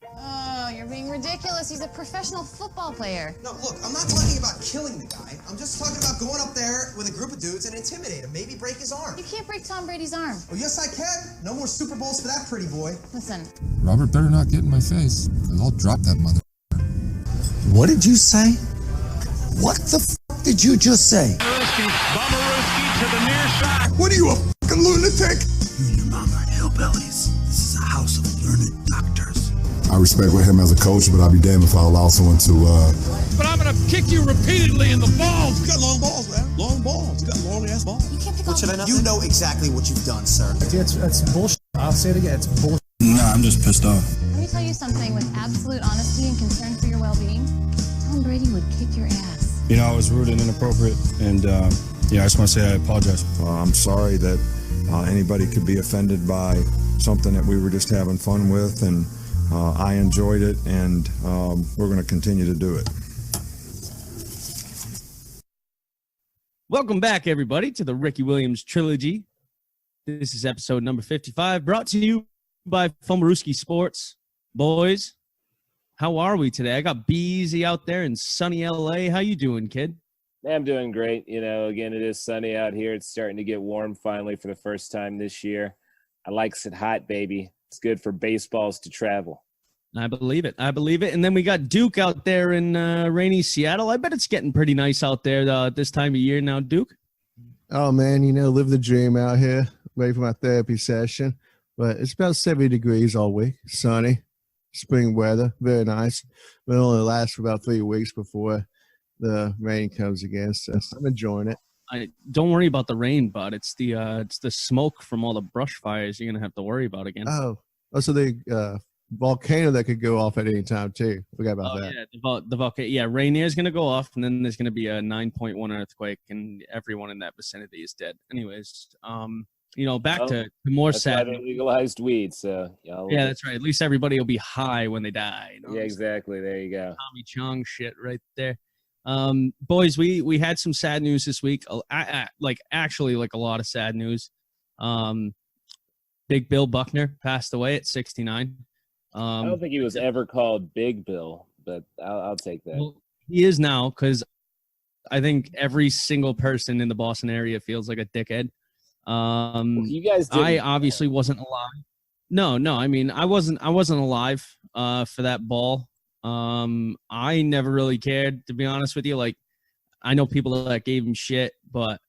Oh, you're being ridiculous. He's a professional football player. No, look, I'm not talking about killing the guy. I'm just talking about going up there with a group of dudes and intimidate him. Maybe break his arm. You can't break Tom Brady's arm. Oh, yes, I can. No more Super Bowls for that pretty boy. Listen. Robert better not get in my face, because I'll drop that mother. What did you say? What the f*** did you just say? Bomberowski to the near side. What are you, a f***ing lunatic? You and your mom are hillbillies. This is a house of learned doctors. I respect him as a coach, but I'll be damned if I allow someone to, But I'm going to kick you repeatedly in the balls. You got long balls, man. Long balls. You got long-ass balls. You can't pick on You know exactly what you've done, sir. That's bullshit. I'll say it again. It's bullshit. Nah, I'm just pissed off. Let me tell you something with absolute honesty and concern for your well-being. Tom Brady would kick your ass. You know, I was rude and inappropriate, and, I just want to say I apologize. I'm sorry that anybody could be offended by something that we were just having fun with, and I enjoyed it, and we're going to continue to do it. Welcome back, everybody, to the Ricky Williams Trilogy. This is episode number 55, brought to you by Fumbruski Sports. Boys, how are we today? I got Eazy out there in sunny LA. How you doing, kid? I'm doing great. You know, again, it is sunny out here. It's starting to get warm finally for the first time this year. I likes it hot, baby. It's good for baseballs to travel. I believe it. And then we got Duke out there in rainy Seattle. I bet it's getting pretty nice out there this time of year now, Duke. Oh, man, live the dream out here. Wait for my therapy session. But it's about 70 degrees all week. Sunny. Spring weather. Very nice. But it only lasts for about 3 weeks before the rain comes against us. I'm enjoying it. Don't worry about the rain, bud. It's the smoke from all the brush fires you're gonna have to worry about again. So the volcano that could go off at any time too. Forgot about that. Yeah, the volcano. Yeah, Rainier's gonna go off, and then there's gonna be a 9.1 earthquake, and everyone in that vicinity is dead. Anyways, back to more sad. That's legalized weed, so yeah, that's right. At least everybody will be high when they die. Yeah, exactly. There you go. Tommy Chong shit right there. Boys, we had some sad news this week. Actually, a lot of sad news. Big Bill Buckner passed away at 69. I don't think he was ever called Big Bill, but I'll take that. Well, he is now, because I think every single person in the Boston area feels like a dickhead. You guys didn't. I obviously wasn't alive. No. I mean, I wasn't alive for that ball. I never really cared, to be honest with you. Like, I know people that gave him shit, but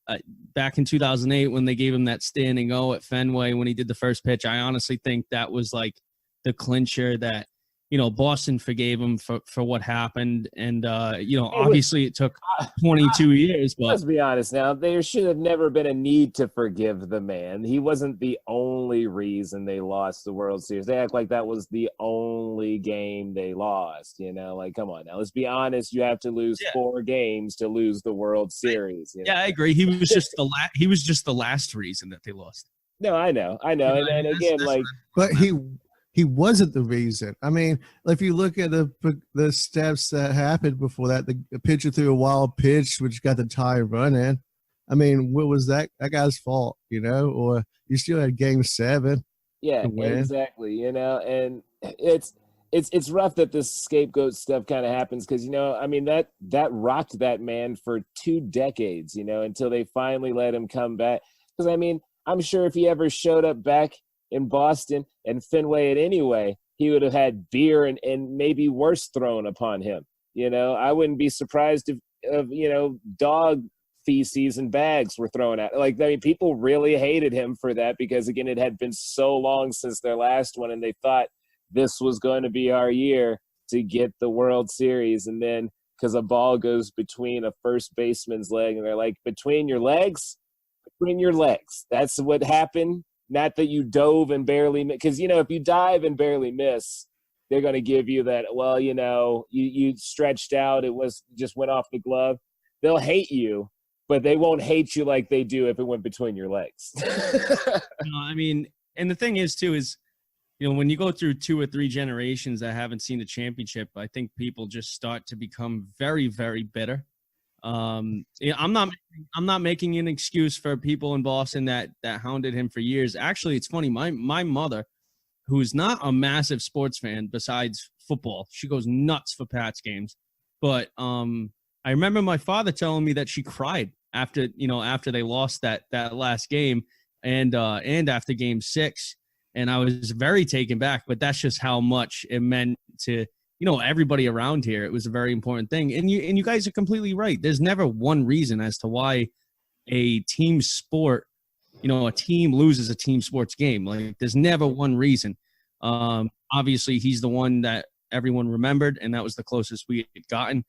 back in 2008 when they gave him that standing O at Fenway when he did the first pitch, I honestly think that was like the clincher that, Boston forgave him for what happened. And, obviously it took 22 years. But let's be honest now. There should have never been a need to forgive the man. He wasn't the only reason they lost the World Series. They act like that was the only game they lost. Come on now. Let's be honest. You have to lose 4 games to lose the World Series. Yeah, I agree. He was just the last reason that they lost. No, I know. And again, but he wasn't the reason. I mean, if you look at the steps that happened before that, the pitcher threw a wild pitch, which got the tie run in. I mean, what was that guy's fault, Or you still had Game 7. Yeah, exactly. And it's rough that this scapegoat stuff kind of happens because, that rocked that man for 2 decades, until they finally let him come back. Because, I'm sure if he ever showed up back in Boston and Fenway it anyway, he would have had beer and maybe worse thrown upon him. I wouldn't be surprised if dog feces and bags were thrown out. People really hated him for that because, again, it had been so long since their last one and they thought this was going to be our year to get the World Series. And then because a ball goes between a first baseman's leg and they're like, between your legs. That's what happened. Not that you dove and barely miss. Because, if you dive and barely miss, they're going to give you that, well, you stretched out. It just went off the glove. They'll hate you, but they won't hate you like they do if it went between your legs. And the thing is, too, is, when you go through 2 or 3 generations that haven't seen a championship, I think people just start to become very, very bitter. I'm not making an excuse for people in Boston that hounded him for years. Actually, it's funny. My mother, who's not a massive sports fan besides football. She goes nuts for Pats games. But I remember my father telling me that she cried after they lost that last game and after game 6. And I was very taken back, but that's just how much it meant to, everybody around here. It was a very important thing. And you guys are completely right. There's never one reason as to why a team sport, a team loses a team sports game. Like, there's never one reason. Obviously he's the one that everyone remembered, and that was the closest we had gotten.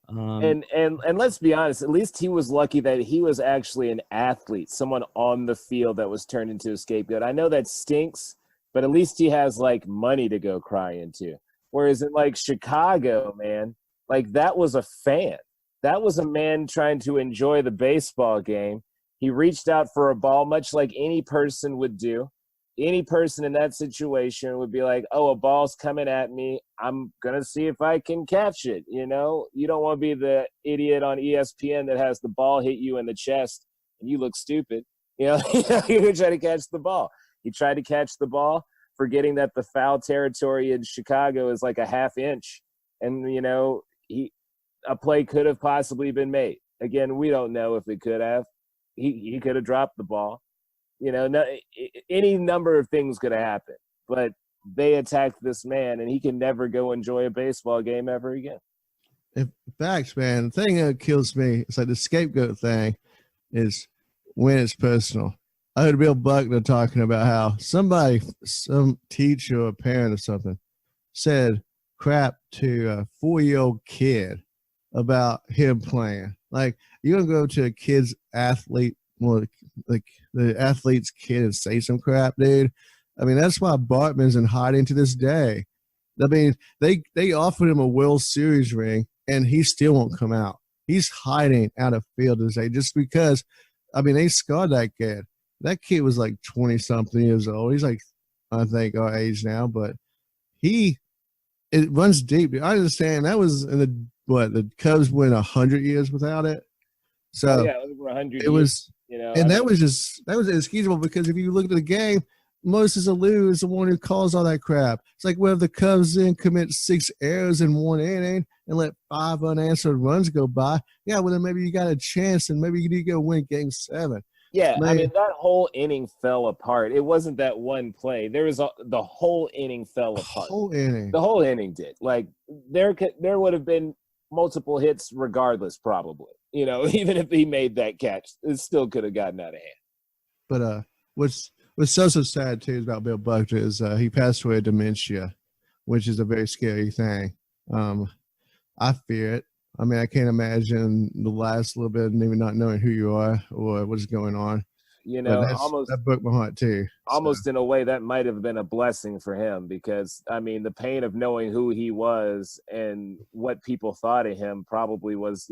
And let's be honest, at least he was lucky that he was actually an athlete, someone on the field that was turned into a scapegoat. I know that stinks, but at least he has like money to go cry into. Whereas in like Chicago, man, like that was a fan. That was a man trying to enjoy the baseball game. He reached out for a ball, much like any person would do. Any person in that situation would be like, oh, a ball's coming at me. I'm going to see if I can catch it. You don't want to be the idiot on ESPN that has the ball hit you in the chest and you look stupid. You try to catch the ball. He tried to catch the ball, forgetting that the foul territory in Chicago is like a half inch. And, a play could have possibly been made. Again, we don't know if it could have. He could have dropped the ball. Any number of things could have happened, but they attacked this man, and he can never go enjoy a baseball game ever again. In fact, man, the thing that kills me, it's like the scapegoat thing is when it's personal. I heard Bill Buckner talking about how some teacher or parent or something said crap to a 4-year-old kid about him playing. Like, you're going to go to a kid's athlete, like the athlete's kid, and say some crap, dude. I mean, that's why Bartman's in hiding to this day. I mean, they offered him a World Series ring, and he still won't come out. He's hiding out of field today just because, I mean, they scarred that kid. That kid was like 20-something years old. He's like, I think, our age now, but it runs deep. I understand that was in the Cubs went 100 years without it. So yeah, over 100 it was, years, and that was inexcusable because if you look at the game, Moses Alou is the one who calls all that crap. It's like whether the Cubs then commit 6 errors in 1 inning and let 5 unanswered runs go by. Yeah, well, then maybe you got a chance and maybe you need to go win Game 7. Yeah, man. I mean, that whole inning fell apart. It wasn't that one play. The whole inning fell apart. The whole inning did. Like, there would have been multiple hits regardless, probably. Even if he made that catch, it still could have gotten out of hand. But what's so sad too about Bill Buckner is he passed away of dementia, which is a very scary thing. I fear it. I mean, I can't imagine the last little bit and even not knowing who you are or what's going on. Almost that broke my heart too. Almost in a way that might have been a blessing for him because, I mean, the pain of knowing who he was and what people thought of him probably was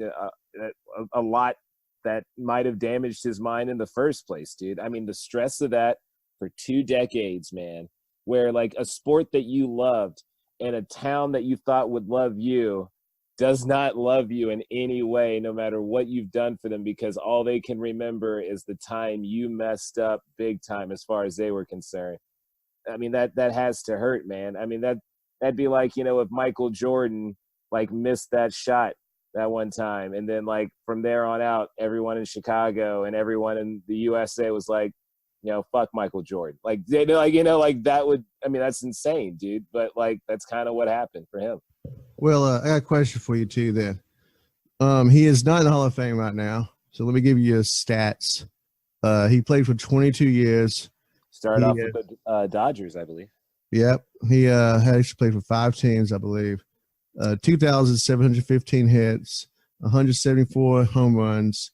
a lot that might have damaged his mind in the first place, dude. I mean, the stress of that for 2 decades, man, where like a sport that you loved and a town that you thought would love you does not love you in any way, no matter what you've done for them, because all they can remember is the time you messed up big time as far as they were concerned. I mean, that has to hurt, man. I mean, that'd be like, if Michael Jordan like missed that shot that one time, and then like from there on out, everyone in Chicago and everyone in the USA was like, fuck Michael Jordan. Like, like that would, I mean, that's insane, dude. But like, that's kind of what happened for him. Well, I got a question for you too then. He is not in the Hall of Fame right now. So let me give you his stats. He played for 22 years. Started off with the Dodgers, I believe. Yep. He had actually played for 5 teams, I believe. 2,715 hits, 174 home runs,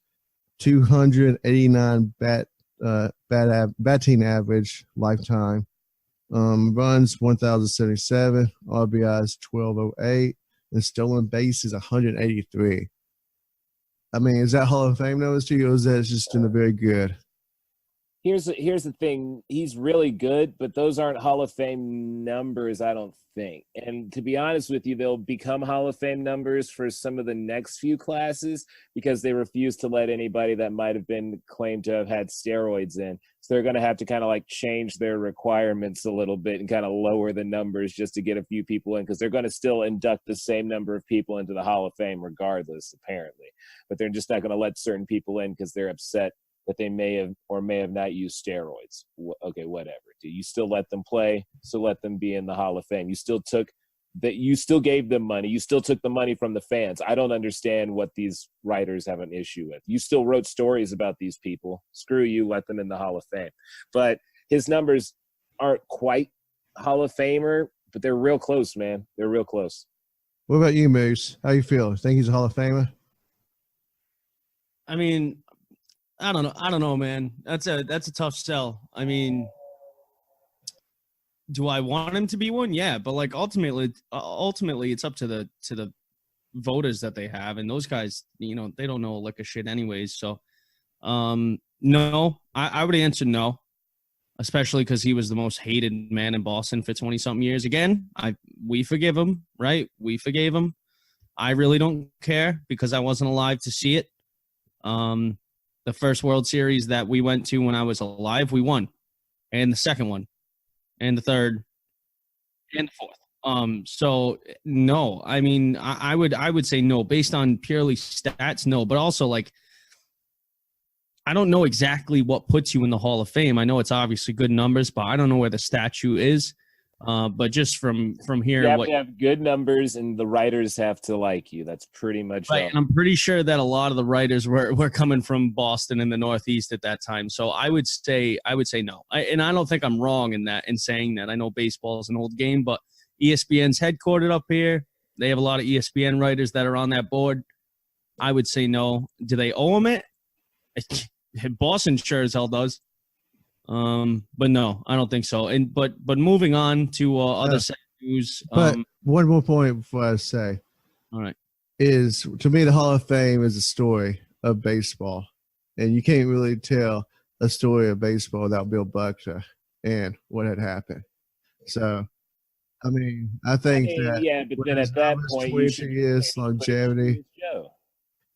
289 batting average lifetime. Runs 1,077, RBIs 1,208, and stolen bases 183. I mean, is that Hall of Fame notice to you, or is that just in the very good? here's the thing. He's really good, but those aren't Hall of Fame numbers, I don't think. And to be honest with you, they'll become Hall of Fame numbers for some of the next few classes because they refuse to let anybody that might have been claimed to have had steroids in. So they're going to have to kind of like change their requirements a little bit and kind of lower the numbers just to get a few people in, because they're going to still induct the same number of people into the Hall of Fame regardless, apparently. But they're just not going to let certain people in because they're upset that they may have or may have not used steroids. Okay, whatever. Do you still let them play? So let them be in the Hall of Fame. You still gave them money. You still took the money from the fans. I don't understand what these writers have an issue with. You still wrote stories about these people. Screw you, let them in the Hall of Fame. But his numbers aren't quite Hall of Famer, but they're real close, man. They're real close. What about you, Moose? How you feel? Think he's a Hall of Famer? I mean, I don't know, man. That's a tough sell. I mean, do I want him to be one? Yeah, but like ultimately it's up to the voters that they have, and those guys, you know, they don't know a lick of shit anyways. So, no, I would answer no, especially because he was the most hated man in Boston for 20-something years. Again, we forgive him, right? We forgave him. I really don't care because I wasn't alive to see it. The first World Series that we went to when I was alive, we won, and the second one, and the third, and the fourth. So no, I mean, I would say no based on purely stats, no, but also like, I don't know exactly what puts you in the Hall of Fame. I know it's obviously good numbers, but I don't know where the statue is. But just from here, you have to have good numbers, and the writers have to like you. That's pretty much right. And I'm pretty sure that a lot of the writers were coming from Boston and the Northeast at that time. So I would say no. And I don't think I'm wrong in saying that. I know baseball is an old game, but ESPN's headquartered up here. They have a lot of ESPN writers that are on that board. I would say no. Do they owe them it? Boston sure as hell does. But no, I don't think so. And but moving on to other sad news. But one more point before I say, all right, is to me the Hall of Fame is a story of baseball, and you can't really tell a story of baseball without Bill Buckner and what had happened. So, I mean, I think that yeah, but then at that point, 22 years longevity.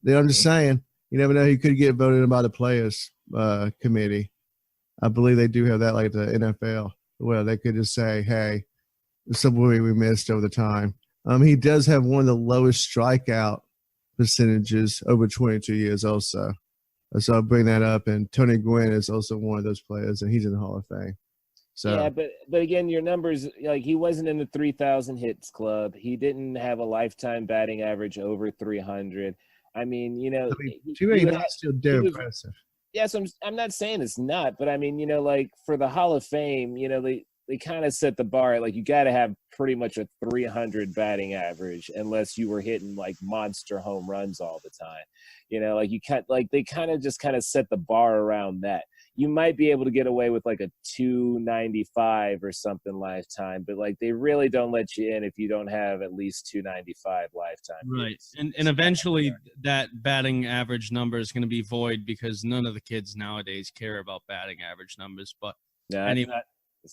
I'm just saying, you never know. He could get voted in by the players committee. I believe they do have that, like the NFL, where they could just say, hey, there's something we missed over the time. He does have one of the lowest strikeout percentages over 22 years also. So I'll bring that up. And Tony Gwynn is also one of those players, and he's in the Hall of Fame. So yeah, but again, your numbers, like he wasn't in the 3,000 hits club. He didn't have a lifetime batting average over 300. I mean, you know, 289 is still damn impressive. Yes, I'm not saying it's not, but I mean, you know, like for the Hall of Fame, you know, they kind of set the bar. Like you got to have pretty much a 300 batting average unless you were hitting like monster home runs all the time. You know, like they kind of set the bar around that. You might be able to get away with like a 295 or something lifetime, but like they really don't let you in if you don't have at least 295 lifetime. Right. And eventually that batting average number is going to be void because none of the kids nowadays care about batting average numbers. But anyway,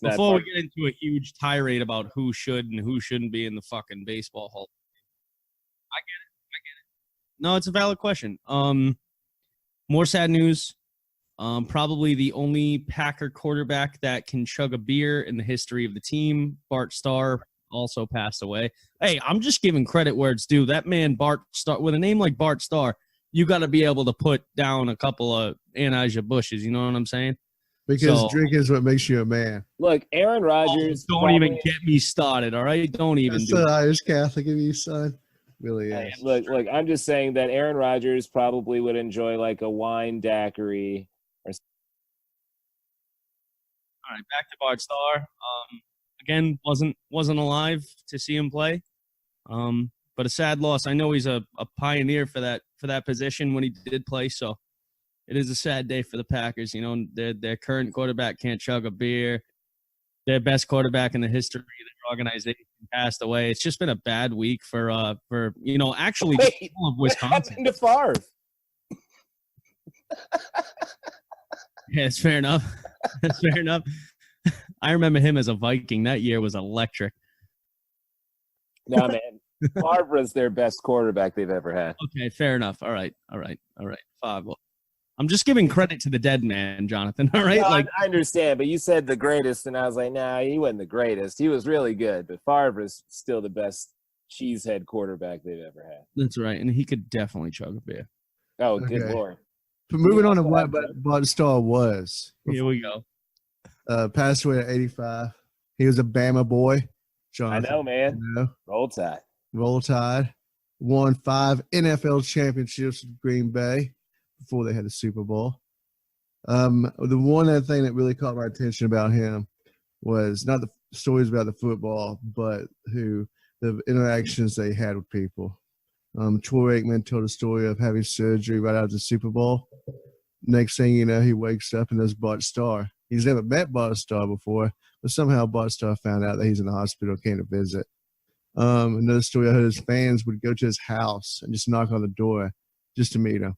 before we get into a huge tirade about who should and who shouldn't be in the fucking baseball hall, I get it. No, it's a valid question. More sad news. Probably the only Packer quarterback that can chug a beer in the history of the team, Bart Starr, also passed away. Hey, I'm just giving credit where it's due. That man, Bart Starr, with a name like Bart Starr, you got to be able to put down a couple of Anheuser-Busch's. You know what I'm saying? Because drinking is what makes you a man. Look, Aaron Rodgers. Don't even get me started, all right? Don't even That's do it. the Irish Catholic of you, son. Really is. Hey, look, I'm just saying that Aaron Rodgers probably would enjoy like a wine daiquiri. All right, back to Bart Starr. Again, wasn't alive to see him play, but a sad loss. I know he's a pioneer for that position when he did play. So it is a sad day for the Packers. You know, their current quarterback can't chug a beer. Their best quarterback in the history of their organization passed away. It's just been a bad week for actually all of Wisconsin. What happened to Favre? Yeah, it's fair enough. That's fair enough. I remember him as a Viking. That year was electric. No, man. Favre's their best quarterback they've ever had. Okay, fair enough. All right. Five. Well, I'm just giving credit to the dead man, Jonathan. All right, No, like I understand, but you said the greatest, and I was like, nah, he wasn't the greatest. He was really good, but Favre is still the best cheesehead quarterback they've ever had. that's right, and he could definitely chug a beer. Oh, good Okay. Lord. But moving on to what Bart Starr was. Here we go. Passed away at 85. He was a Bama boy. Jonathan, I know, man. you know, Roll Tide. Roll Tide. Won 5 NFL championships with Green Bay before they had the Super Bowl. The one other thing that really caught my attention about him was not the stories about the football, but the interactions they had with people. Troy Aikman told a story of having surgery right after the Super Bowl. Next thing you know, he wakes up and there's Bart Starr. He's never met Bart Starr before, but somehow Bart Starr found out that he's in the hospital, came to visit. Another story I heard, his fans would go to his house and just knock on the door just to meet him.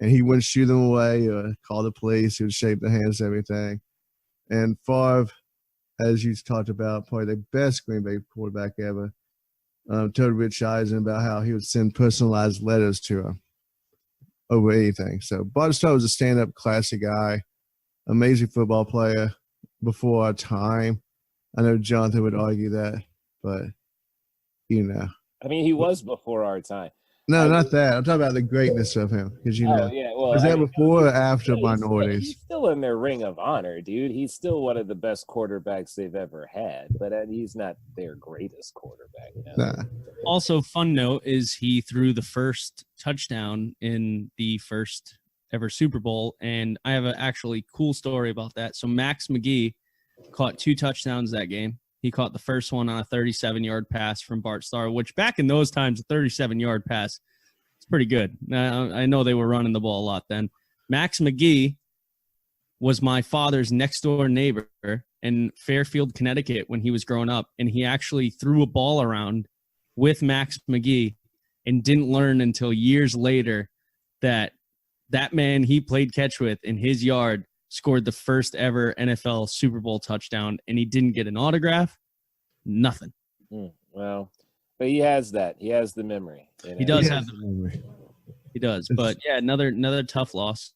And he wouldn't shoo them away or call the police. He would shake their hands and everything. And Favre, as you talked about, probably the best Green Bay quarterback ever, told Rich Eisen about how he would send personalized letters to him over anything. So Bart Starr was a stand-up classy guy, amazing football player before our time. I know Jonathan would argue that, but, you know. I mean, he was before our time. No, not that. I'm talking about the greatness of him. Because, you know, yeah, well, was that before or after minorities? He's still in their ring of honor, dude. He's still one of the best quarterbacks they've ever had, but he's not their greatest quarterback. You know? Nah. Also, fun note is he threw the first touchdown in the first ever Super Bowl, and I have an actually cool story about that. So Max McGee caught 2 touchdowns that game. He caught the first one on a 37-yard pass from Bart Starr, which back in those times, a 37-yard pass, it's pretty good. I know they were running the ball a lot then. Max McGee was my father's next-door neighbor in Fairfield, Connecticut when he was growing up, and he actually threw a ball around with Max McGee and didn't learn until years later that man he played catch with in his yard scored the first ever NFL Super Bowl touchdown, and he didn't get an autograph, nothing. Well, but he has that. He has the memory. You know? He does have the memory. He does. But, yeah, another tough loss.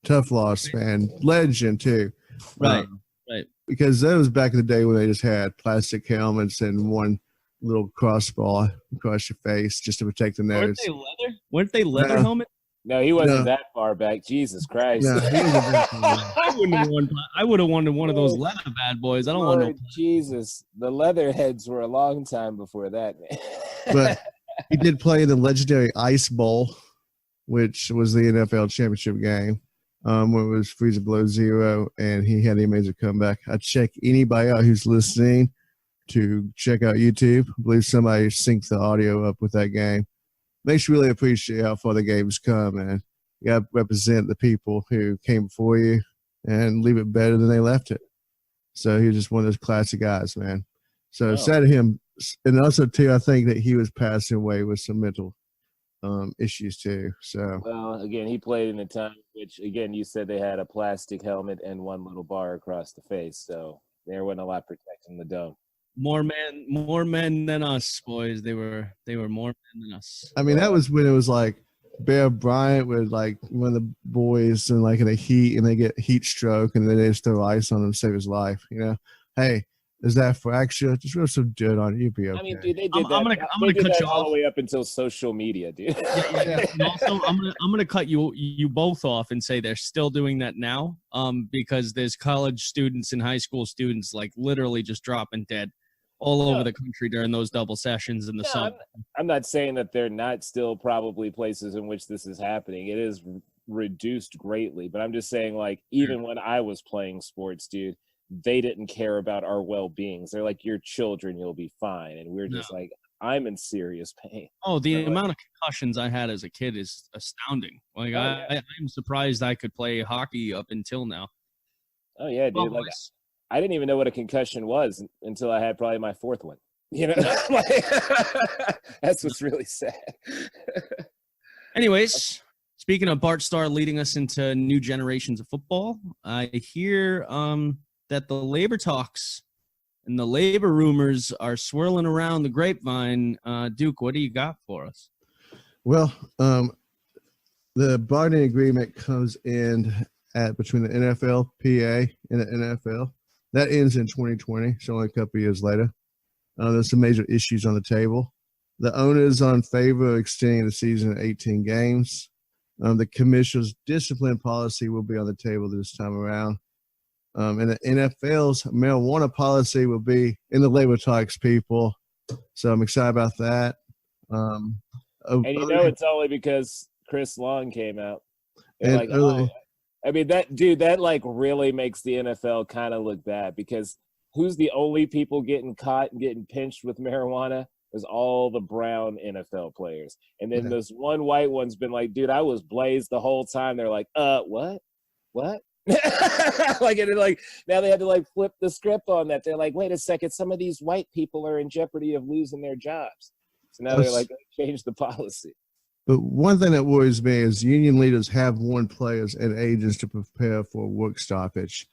Tough loss, man. Legend, too. Right, right. Because that was back in the day when they just had plastic helmets and one little crossbar across your face just to protect the nose. Weren't they leather helmets? No, he wasn't that far back. Jesus Christ. No, I would have wanted one of those leather bad boys. I don't want no. Jesus. The Leatherheads were a long time before that, man. But he did play in the legendary Ice Bowl, which was the NFL championship game, when it was freezing below zero, and he had an amazing comeback. I check anybody out who's listening to check out YouTube. I believe somebody synced the audio up with that game. Makes you really appreciate how far the game's come, man. You got to represent the people who came before you and leave it better than they left it. So he was just one of those classic guys, man. So sad to him. And also, too, I think that he was passing away with some mental issues, too. So, well, again, he played in a time which, again, you said they had a plastic helmet and one little bar across the face. So there wasn't a lot protecting the dome. More men than us, boys. They were more men than us. I mean, that was when it was like Bear Bryant with like one of the boys and like in a heat and they get heat stroke and then they just throw ice on him to save his life. You know, hey, is that fracture? Just rub some dirt on it. You'll be okay. I mean, dude, they did that. I'm gonna cut you all off the way up until social media, dude. Yeah. And also, I'm gonna cut you both off and say they're still doing that now. Because there's college students and high school students like literally just dropping dead all over the country during those double sessions in the summer. I'm not saying that they're not still probably places in which this is happening. It is reduced greatly, but I'm just saying, like, even when I was playing sports, dude, they didn't care about our well-beings. They're like, you're children, you'll be fine. And we're just like, I'm in serious pain. Oh, the amount of concussions I had as a kid is astounding. Like, I'm surprised I could play hockey up until now. Oh, yeah, dude. Like, I didn't even know what a concussion was until I had probably my 4th one. You know, that's what's really sad. Anyways, Speaking of Bart Starr leading us into new generations of football, I hear that the labor talks and the labor rumors are swirling around the grapevine. Duke, what do you got for us? Well, the bargaining agreement comes in between the NFLPA and the NFL. That ends in 2020, so only a couple of years later. There's some major issues on the table. The owners are in favor of extending the season to 18 games. The commissioner's discipline policy will be on the table this time around. And the NFL's marijuana policy will be in the labor talks, people. So I'm excited about that. And it's only because Chris Long came out. I mean, that like really makes the NFL kind of look bad, because who's the only people getting caught and getting pinched with marijuana? Is all the brown NFL players. And then this one white one's been like, dude, I was blazed the whole time. They're like, what? Like, and like, now they had to like flip the script on that. They're like, wait a second, some of these white people are in jeopardy of losing their jobs. So now they're like, change the policy. But one thing that worries me is union leaders have warned players and agents to prepare for work stoppage.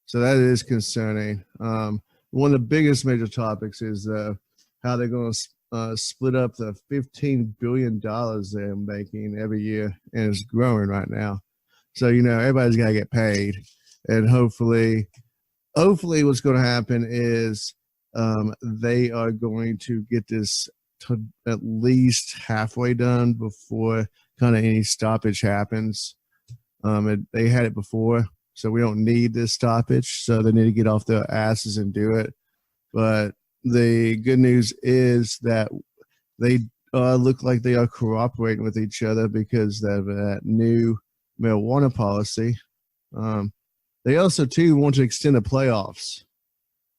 So that is concerning. One of the biggest major topics is how they're going to split up the $15 billion they're making every year, and it's growing right now. So, everybody's got to get paid. And hopefully what's going to happen is they are going to get this to at least halfway done before kind of any stoppage happens. They had it before, so we don't need this stoppage. So they need to get off their asses and do it. But the good news is that they look like they are cooperating with each other because of that new marijuana policy. They also, too, want to extend the playoffs,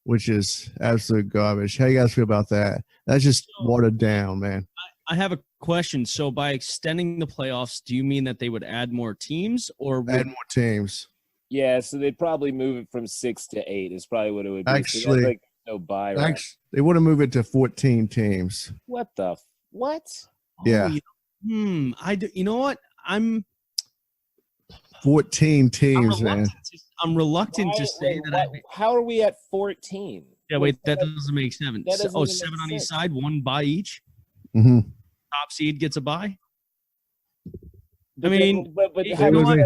which is absolute garbage. How you guys feel about that? That's just watered down, man. I have a question. So by extending the playoffs, do you mean that they would add more teams or add more teams? Yeah, so they'd probably move it from 6 to 8 is probably what it would be. Actually, so no buy. Right? They want to move it to 14 teams. What? Yeah. You know what? I'm 14 teams, man. I'm reluctant to say that. How are we at 14? Yeah, wait, that doesn't make sense. Oh, 7 on each side, 1 bye each. Mm-hmm. Top seed gets a bye. But how do you?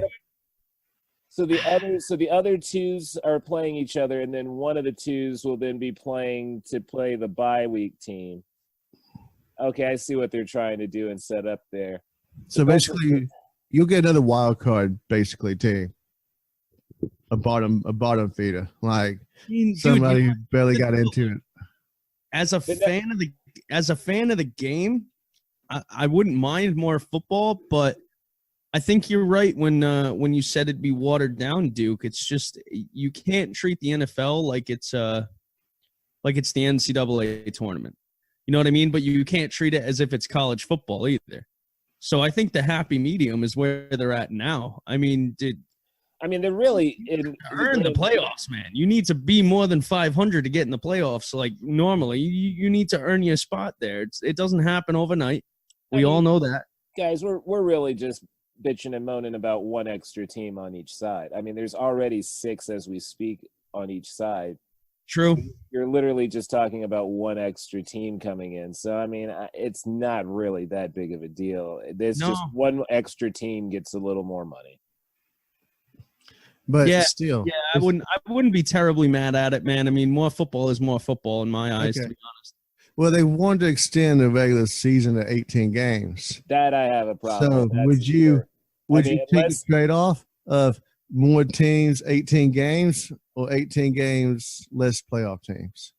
So the other twos are playing each other, and then one of the twos will then be playing to play the bye week team. Okay, I see what they're trying to do and set up there. So basically, you'll get another wild card, basically, team. A bottom feeder, like somebody who barely got into it. As a fan of the game, I wouldn't mind more football, but I think you're right when you said it'd be watered down, Duke. It's just you can't treat the NFL like it's the NCAA tournament. You know what I mean? But you can't treat it as if it's college football either. So I think the happy medium is where they're at now. I mean, they're really earn the playoffs, man. You need to be more than 500 to get in the playoffs. Like normally, you need to earn your spot there. It doesn't happen overnight. We all know that. Guys, we're really just bitching and moaning about one extra team on each side. I mean, there's already 6 as we speak on each side. True. You're literally just talking about one extra team coming in. So, I mean, it's not really that big of a deal. There's just one extra team gets a little more money. But still. Yeah, I wouldn't be terribly mad at it, man. I mean, more football is more football in my eyes, to be honest. Well, they wanted to extend the regular season to 18 games. That I have a problem. So would you take the trade-off of more teams, 18 games, or 18 games, less playoff teams?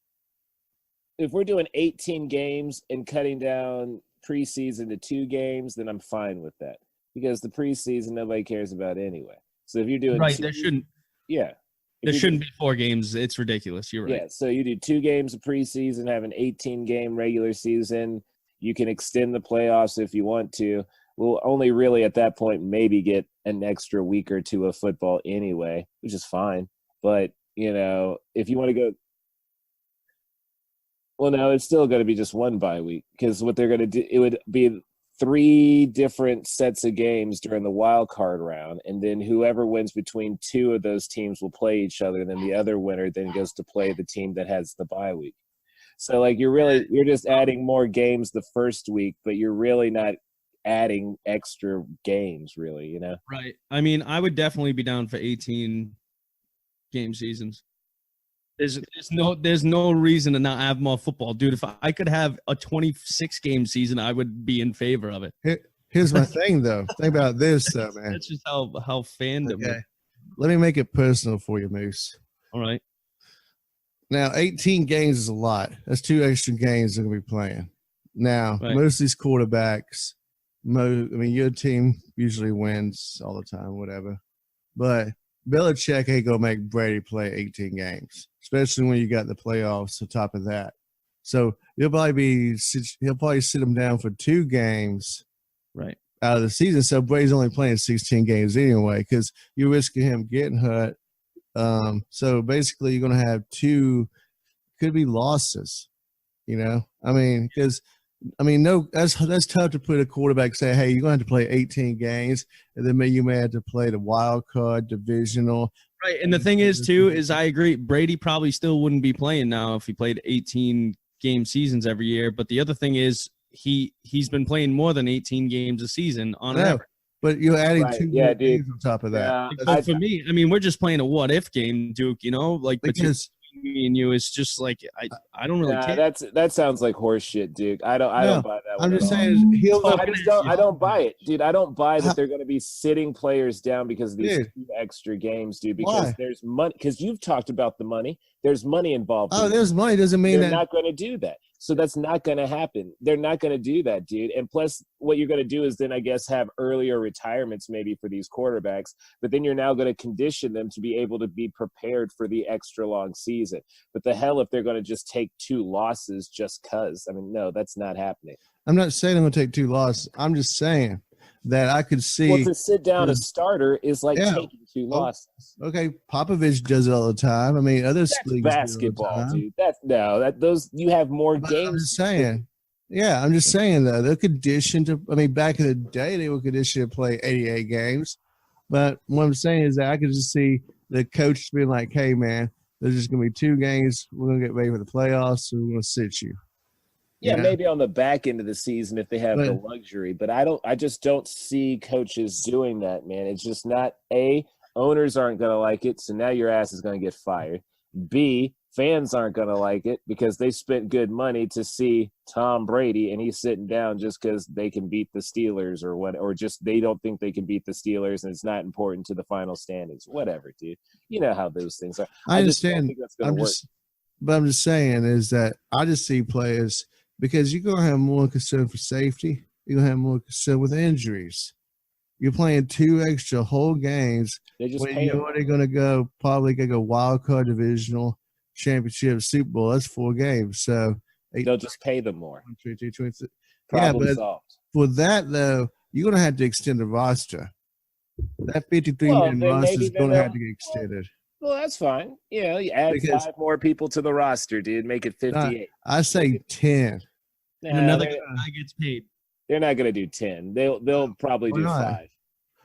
If we're doing 18 games and cutting down preseason to 2 games, then I'm fine with that. Because the preseason, nobody cares about anyway. So if you're doing there shouldn't be 4 games. It's ridiculous. You're right. Yeah, so you do 2 games of preseason, have an 18-game regular season. You can extend the playoffs if you want to. We'll only really at that point maybe get an extra week or 2 of football anyway, which is fine. But, if you want to go – well, no, it's still going to be just 1 bye week because what they're going to do – it would be 3 different sets of games during the wild card round, and then whoever wins between 2 of those teams will play each other, and then the other winner then goes to play the team that has the bye week. So like you're just adding more games the first week, but you're really not adding extra games, really, you know? Right. I mean, I would definitely be down for 18 game seasons. There's no reason to not have more football, dude. If I could have a 26 game season, I would be in favor of it. Here's my thing, though. Think about this, though, man. That's just how fandom. Okay. Let me make it personal for you, Moose. All right. Now, 18 games is a lot. That's 2 extra games they're going to be playing. Now, Right. most of these quarterbacks, your team usually wins all the time, whatever. But Belichick ain't going to make Brady play 18 games, especially when you got the playoffs on top of that. So he'll probably sit him down for 2 games Right. out of the season. So Brady's only playing 16 games anyway because you're risking him getting hurt. So basically, you're going to have 2 could be losses. You know, that's tough to put a quarterback say, hey, you're going to have to play 18 games, and then you may have to play the wild card, divisional. Right, and the thing is, too, is I agree. Brady probably still wouldn't be playing now if he played 18 game seasons every year. But the other thing is, he's been playing more than 18 games a season on average. But you're adding Right. 2 Yeah, games on top of that. Yeah, For me, I mean, we're just playing a what if game, Duke. You know, like Because between me and you, it's just like I don't really care. that sounds like horse shit, Duke. I don't buy that one. I'm just at all. saying I don't buy it, dude. I don't buy that they're going to be sitting players down because of these 2 extra games, dude. Because Why? there's money. Because you've talked about the money. There's money involved. Oh, there's money doesn't mean they're that. not going to do that. So that's not going to happen. They're not going to do that, dude. And plus, what you're going to do is then, I guess, have earlier retirements maybe for these quarterbacks. But then you're now going to condition them to be able to be prepared for the extra long season. But the hell if they're going to just take 2 losses just because. I mean, no, that's not happening. I'm not saying I'm going to take 2 losses. I'm just saying that I could see. Well, to sit down a starter is like taking 2 losses. Okay, Popovich does it all the time. I mean, other That's leagues do it all the basketball, time. dude. Those you have more But games. I'm just saying. Yeah, I'm just saying though. They're conditioned to. I mean, back in the day, they were conditioned to play 88 games. But what I'm saying is that I could just see the coach being like, "Hey, man, there's just going to be 2 games. We're going to get ready for the playoffs, so we're going to sit you." Yeah, Yeah. maybe on the back end of the season if they have the luxury, but I just don't see coaches doing that, man. It's just not owners aren't going to like it, so now your ass is going to get fired. B, fans aren't going to like it because they spent good money to see Tom Brady and he's sitting down just because they can beat the Steelers or just they don't think they can beat the Steelers and it's not important to the final standings. Whatever, dude. You know how those things are. I just don't understand. think that's gonna work. But I'm just saying is that I just see players because you're going to have more concern for safety. You're going to have more concern with injuries. You're playing 2 extra whole games They just when pay you're them. already going to go wild card, divisional, championship, Super Bowl. That's 4 games. So They'll just pay them more. 1, 2, 3, 4. Problem but solved. for that though, you're going to have to extend the roster. That 53 Well, man then roster maybe is going to they'll- have to get extended. Well, that's fine. You know, you add Because- 5 more people to the roster, dude. Make it 58. I say 10. And Nah, another they're, guy gets paid. they're not going to do 10. They'll probably Why do not? 5.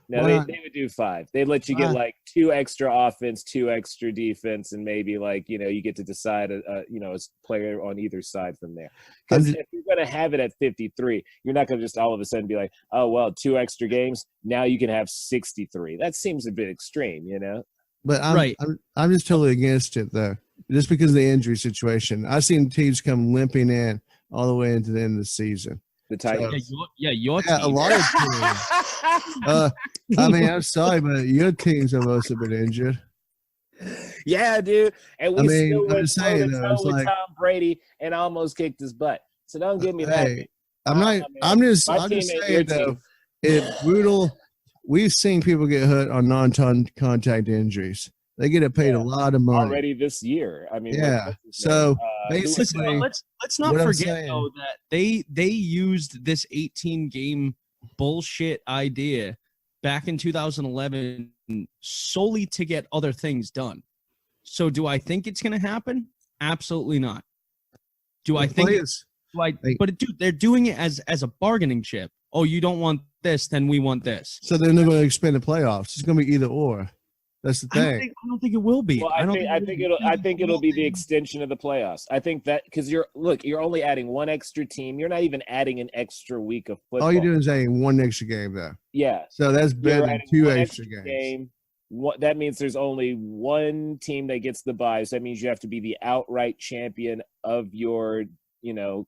No, Why they not? would do 5. They'd let you get Why? like 2 extra offense, 2 extra defense, and maybe like, you get to decide, a player on either side from there. Because if you're going to have it at 53, you're not going to just all of a sudden be like, oh, well, 2 extra games. Now you can have 63. That seems a bit extreme, But Right. I'm just totally against it though, just because of the injury situation. I've seen teams come limping in all the way into the end of the season. The Titans. Your Yeah, team. a lot of teams. I'm sorry, but your teams have also been injured. Yeah, dude. And we still I'm went just saying, though, toe-to-toe it's with like- Tom Brady and almost kicked his butt. So don't give me that. Hey, I'm Nah, not. man. I'm just My team ain't saying your though, team. it's brutal. We've seen people get hurt on non-contact injuries. They get paid a lot of money. Already this year. I mean, Yeah. what's his So, name? basically- let's not what I'm forget saying- though that they used this 18 game bullshit idea back in 2011 solely to get other things done. So do I think it's going to happen? Absolutely not. Do I think? Players- But dude, they're doing it as a bargaining chip. oh, you don't want this, then we want this. So they're not going to expand the playoffs. It's going to be either or. That's the thing. I don't think it will be. Well, I think it'll be the extension of the playoffs. I think that because you're only adding one extra team. You're not even adding an extra week of football. All you're doing is adding one extra game, though. Yeah. So that's better than two extra games. That means there's only one team that gets the bye. So that means you have to be the outright champion of your,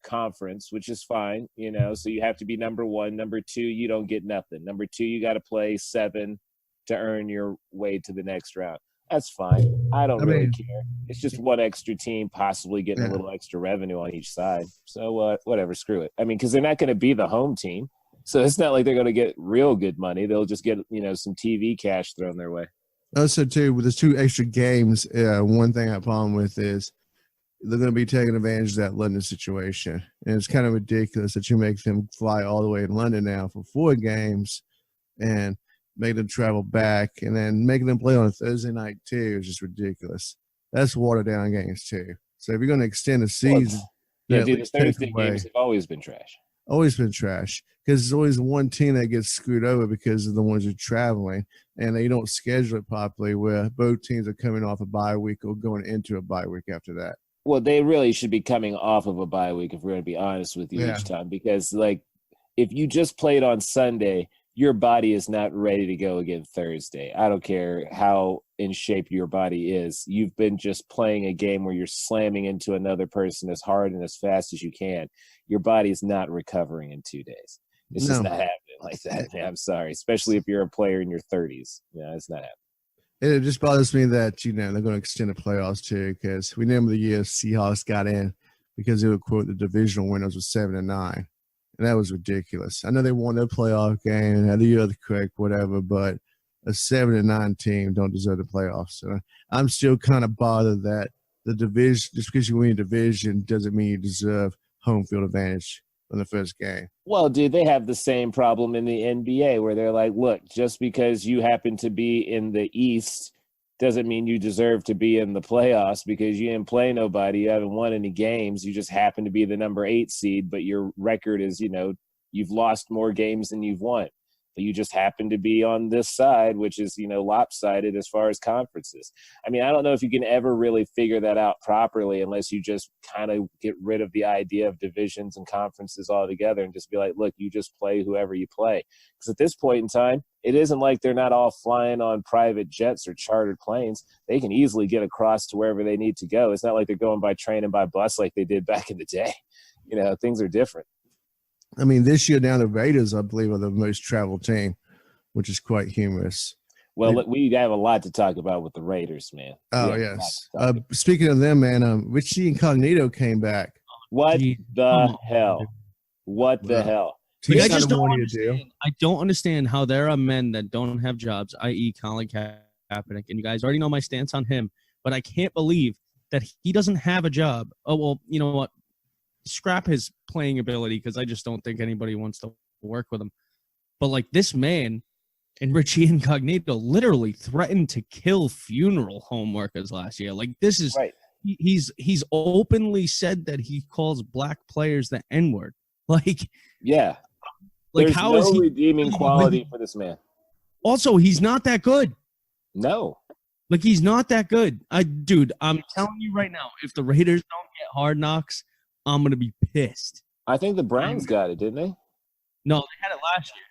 conference, which is fine. So you have to be number one. Number two, you don't get nothing. Number two, you got to play 7 to earn your way to the next round. That's fine. I don't really care. It's just one extra team possibly getting a little extra revenue on each side. So whatever, screw it. I mean, because they're not going to be the home team. So it's not like they're going to get real good money. They'll just get, some TV cash thrown their way. Also, too, with the 2 extra games, one thing I have a problem with is they're going to be taking advantage of that London situation. And it's kind of ridiculous that you make them fly all the way in London now for 4 games and make them travel back, and then making them play on a Thursday night too is just ridiculous. That's watered down games too. So if you're going to extend the season, the Thursday games have always been trash. Always been trash because there's always one team that gets screwed over because of the ones who are traveling, and they don't schedule it properly where both teams are coming off a bye week or going into a bye week after that. Well, they really should be coming off of a bye week if we're going to be honest with you each time, because if you just played on Sunday, your body is not ready to go again Thursday. I don't care how in shape your body is. You've been just playing a game where you're slamming into another person as hard and as fast as you can. Your body is not recovering in 2 days. It's just not happening like that. Man, I'm sorry, especially if you're a player in your 30s. Yeah, it's not happening. And it just bothers me that, they're going to extend the playoffs too, because we remember the year Seahawks got in because they would quote the divisional winners was 7-9. And that was ridiculous. I know they won their playoff game and had the other correct, whatever, but a 7-9 team don't deserve the playoffs. So I'm still kind of bothered that the division, just because you win a division, doesn't mean you deserve home field advantage in the first game. Well, dude, they have the same problem in the NBA where they're like, look, just because you happen to be in the East doesn't mean you deserve to be in the playoffs because you didn't play nobody. You haven't won any games. You just happen to be the number 8 seed, but your record is, you've lost more games than you've won. But you just happen to be on this side, which is, lopsided as far as conferences. I mean, I don't know if you can ever really figure that out properly unless you just kind of get rid of the idea of divisions and conferences altogether and just be like, look, you just play whoever you play. Because at this point in time, it isn't like they're not all flying on private jets or chartered planes. They can easily get across to wherever they need to go. It's not like they're going by train and by bus like they did back in the day. Things are different. I mean, this year down the Raiders, I believe, are the most traveled team, which is quite humorous. Well, we have a lot to talk about with the Raiders, man. Oh, yes. Speaking of them, man, Richie Incognito came back. What the hell? What the hell? I just don't understand. I don't understand how there are men that don't have jobs, i.e. Colin Kaepernick, and you guys already know my stance on him, but I can't believe that he doesn't have a job. Oh, well, you know what? Scrap his playing ability because I just don't think anybody wants to work with him. But this man and Richie Incognito literally threatened to kill funeral home workers last year. This is right. He's openly said that he calls black players the N-word. Yeah. There's how no is he redeeming quality for this man? Also, he's not that good. No. He's not that good. Dude, I'm telling you right now, if the Raiders don't get Hard Knocks, I'm going to be pissed. I think the Browns got it, didn't they? No, they had it last year.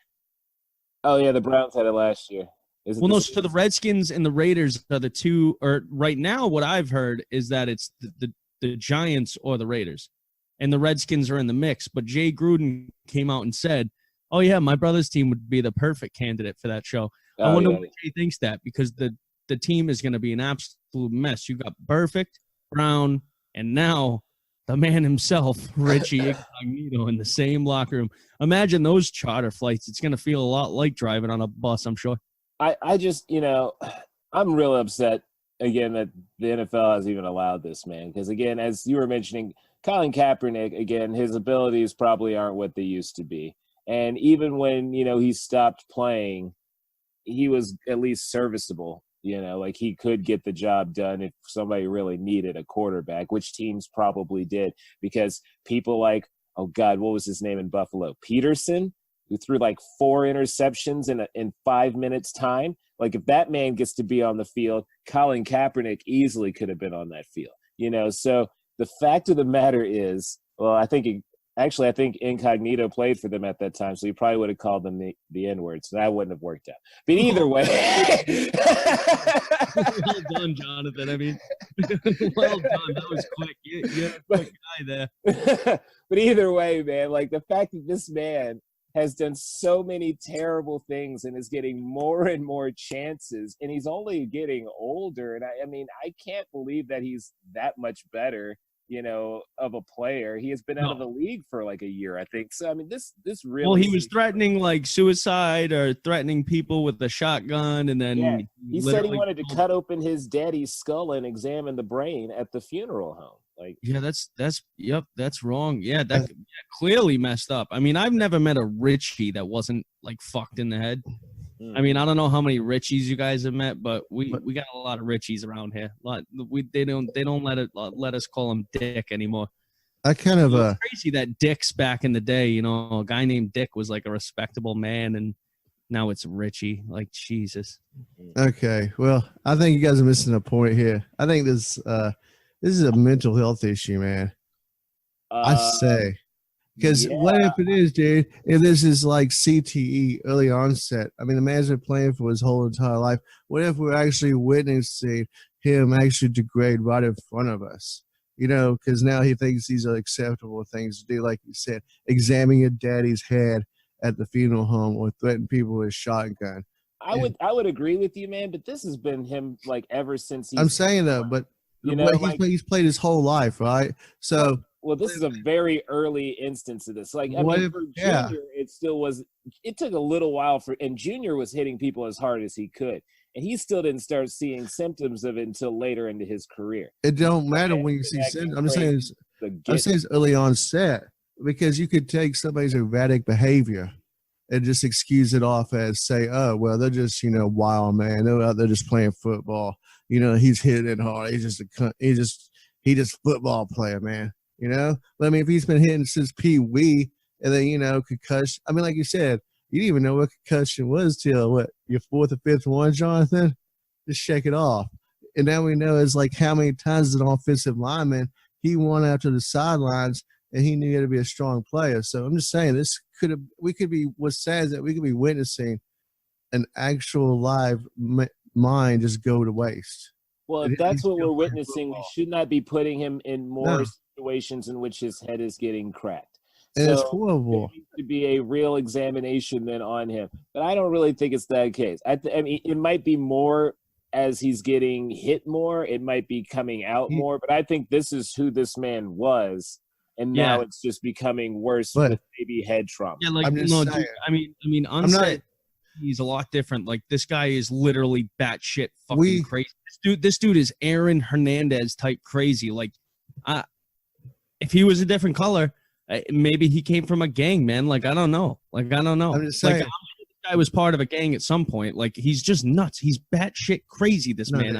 Oh, yeah, the Browns had it last year. So the Redskins and the Raiders are the two, or right now what I've heard is that it's the Giants or the Raiders. And the Redskins are in the mix. But Jay Gruden came out and said, oh, yeah, my brother's team would be the perfect candidate for that show. I wonder why Jay thinks that, because the team is going to be an absolute mess. You got Perfect, Brown, and now the man himself, Richie Incognito, in the same locker room. Imagine those charter flights. It's going to feel a lot like driving on a bus, I'm sure. I just, I'm real upset, again, that the NFL has even allowed this, man. Because, again, as you were mentioning, Colin Kaepernick, again, his abilities probably aren't what they used to be. And even when, he stopped playing, he was at least serviceable. He could get the job done if somebody really needed a quarterback, which teams probably did, because people like, oh God, what was his name in Buffalo? Peterson, who threw like 4 interceptions in 5 minutes time. Like if that man gets to be on the field, Colin Kaepernick easily could have been on that field, So the fact of the matter is, well, I think Incognito played for them at that time, so he probably would have called them the N-word, so that wouldn't have worked out. But either way. Well done, Jonathan. I mean, well done. That was quick. You're a quick guy there. But either way, man, like the fact that this man has done so many terrible things and is getting more and more chances, and he's only getting older. And I mean, I can't believe that he's that much better, of a player. He has been out of the league for like a year, I think. So, I mean, this really. Well, he was threatening like suicide or threatening people with a shotgun. And then he said he wanted to cut open his daddy's skull and examine the brain at the funeral home. Like, yeah, that's wrong. Yeah, that clearly messed up. I mean, I've never met a Richie that wasn't like fucked in the head. I mean, I don't know how many Richies you guys have met, but we got a lot of Richies around here. They don't let us call him Dick anymore. I kind of crazy that Dick's back in the day. A guy named Dick was like a respectable man, and now it's Richie. Like Jesus. Okay, well, I think you guys are missing a point here. I think this is a mental health issue, man. I say. Because what if it is, dude? If this is like CTE, early onset, I mean, the man's been playing for his whole entire life. What if we're actually witnessing him actually degrade right in front of us? Because now he thinks these are acceptable things to do, like you said, examine your daddy's head at the funeral home or threaten people with a shotgun. I would agree with you, man, but this has been him like ever since I'm saying that, but he's played his whole life, right? So. Well, this is a very early instance of this. Like, for Junior, it still was. It took a little while and Junior was hitting people as hard as he could, and he still didn't start seeing symptoms of it until later into his career. It don't matter when you see symptoms. I'm saying it's early onset, because you could take somebody's erratic behavior and just excuse it off as say, oh, well, they're just wild, man. They're out there just playing football. He's hitting it hard. He's just football player, man. But I mean, if he's been hitting since Pee-wee and then, concussion. I mean, like you said, you didn't even know what concussion was till your 4th or 5th one, Jonathan? Just shake it off. And now we know it's like how many times as an offensive lineman, he won out to the sidelines and he knew he had to be a strong player. So I'm just saying what's sad is that we could be witnessing an actual live mind just go to waste. Well, if that's what we're witnessing, we should not be putting him in more situations in which his head is getting cracked. And so it's horrible. There needs to be a real examination then on him. But I don't really think it's that case. I mean, it might be more as he's getting hit more. It might be coming out more. But I think this is who this man was. And now it's just becoming worse with maybe head trauma. Yeah, like, dude, I mean, honestly, he's a lot different. Like, this guy is literally batshit fucking crazy. This dude is Aaron Hernandez type crazy. Like, if he was a different color, maybe he came from a gang, man. Like, I don't know. I'm just saying. Like, this guy was part of a gang at some point. Like, he's just nuts. He's batshit crazy, this man.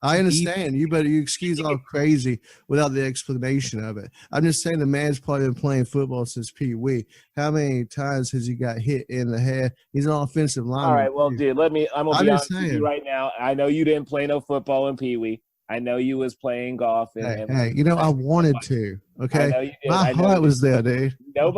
I understand. You excuse all crazy without the explanation of it. I'm just saying the man's probably been playing football since Pee-wee. How many times has he got hit in the head? He's an offensive lineman. All right, well, dude, I'm going to be honest with you right now. I know you didn't play no football in Pee-wee. I know you was playing golf. Hey, I wanted to. Okay, my heart was there, dude. No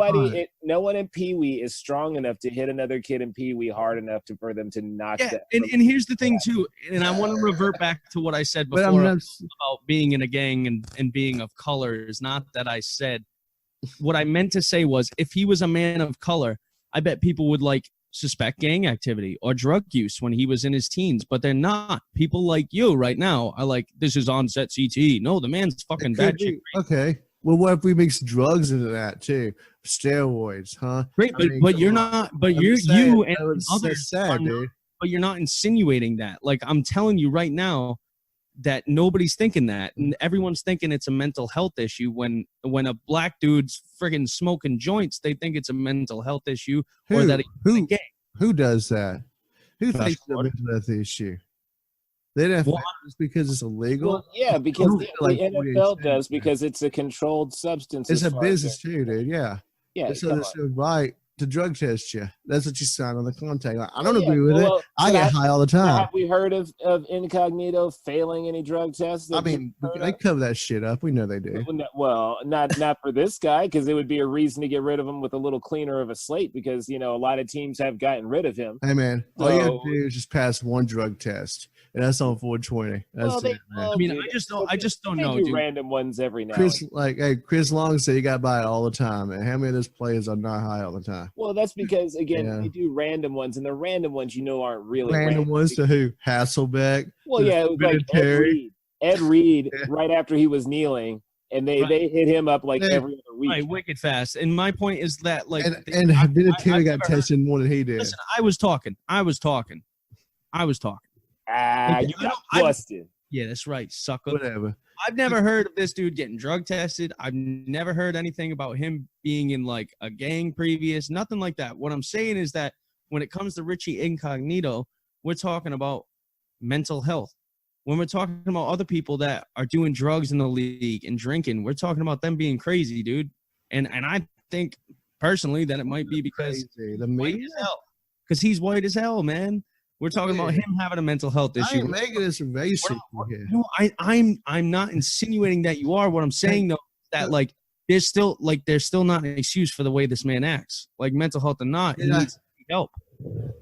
one in Pee-wee is strong enough to hit another kid in Pee-wee hard enough for them to knock that. And here's the thing too, and I want to revert back to what I said before about being in a gang and being of color. Is not that I said. What I meant to say was, if he was a man of color, I bet people would suspect gang activity or drug use when he was in his teens, but they're not. People like you right now are like, this is onset CTE. No, the man's fucking bad shit. Okay. Well, what if we mix drugs into that too? Steroids, huh? Great, but you're not. But you and others. Sad, dude. But you're not insinuating that. Like, I'm telling you right now that nobody's thinking that, and everyone's thinking it's a mental health issue. When a black dude's friggin' smoking joints, they think it's a mental health issue. Or that who does that? Who thinks it's a mental health issue? They don't have just because it's illegal. Well, yeah, because the NFL does, because it's a controlled substance. It's a business too, dude. Yeah. Yeah. So right. to drug test you. That's what you signed on the contact. I don't agree with it. I get high all the time. Have we heard of Incognito failing any drug tests? I mean, they cover that shit up. We know they do. Well, not for this guy, because it would be a reason to get rid of him with a little cleaner of a slate, because, a lot of teams have gotten rid of him. Hey, man, all you have to do is just pass one drug test, and that's on 420. That's it, man. I mean, I just don't know, dude. Random ones every now Chris Long said he got by it all the time, and how many of those players are not high all the time? Well, that's because, again, they do random ones, and the random ones aren't really random ones to who? Hasselbeck? Well, yeah, it was like Ed Reed right after he was kneeling, and they hit him up like every other week. Right, wicked fast. And my point is that, like... And Vinatieri got tested more than he did. Listen, I was talking. You got busted. Yeah, that's right, sucker. Whatever. I've never heard of this dude getting drug tested. I've never heard anything about him being in like a gang previous, nothing like that. What I'm saying is that when it comes to Richie Incognito, we're talking about mental health. When we're talking about other people that are doing drugs in the league and drinking, we're talking about them being crazy, dude. And I think personally that it might be because because he's white as hell, man. We're talking about him having a mental health issue. I ain't making this racist. No, I'm not insinuating that you are. What I'm saying though, that like there's still not an excuse for the way this man acts. Like mental health or not, he needs help.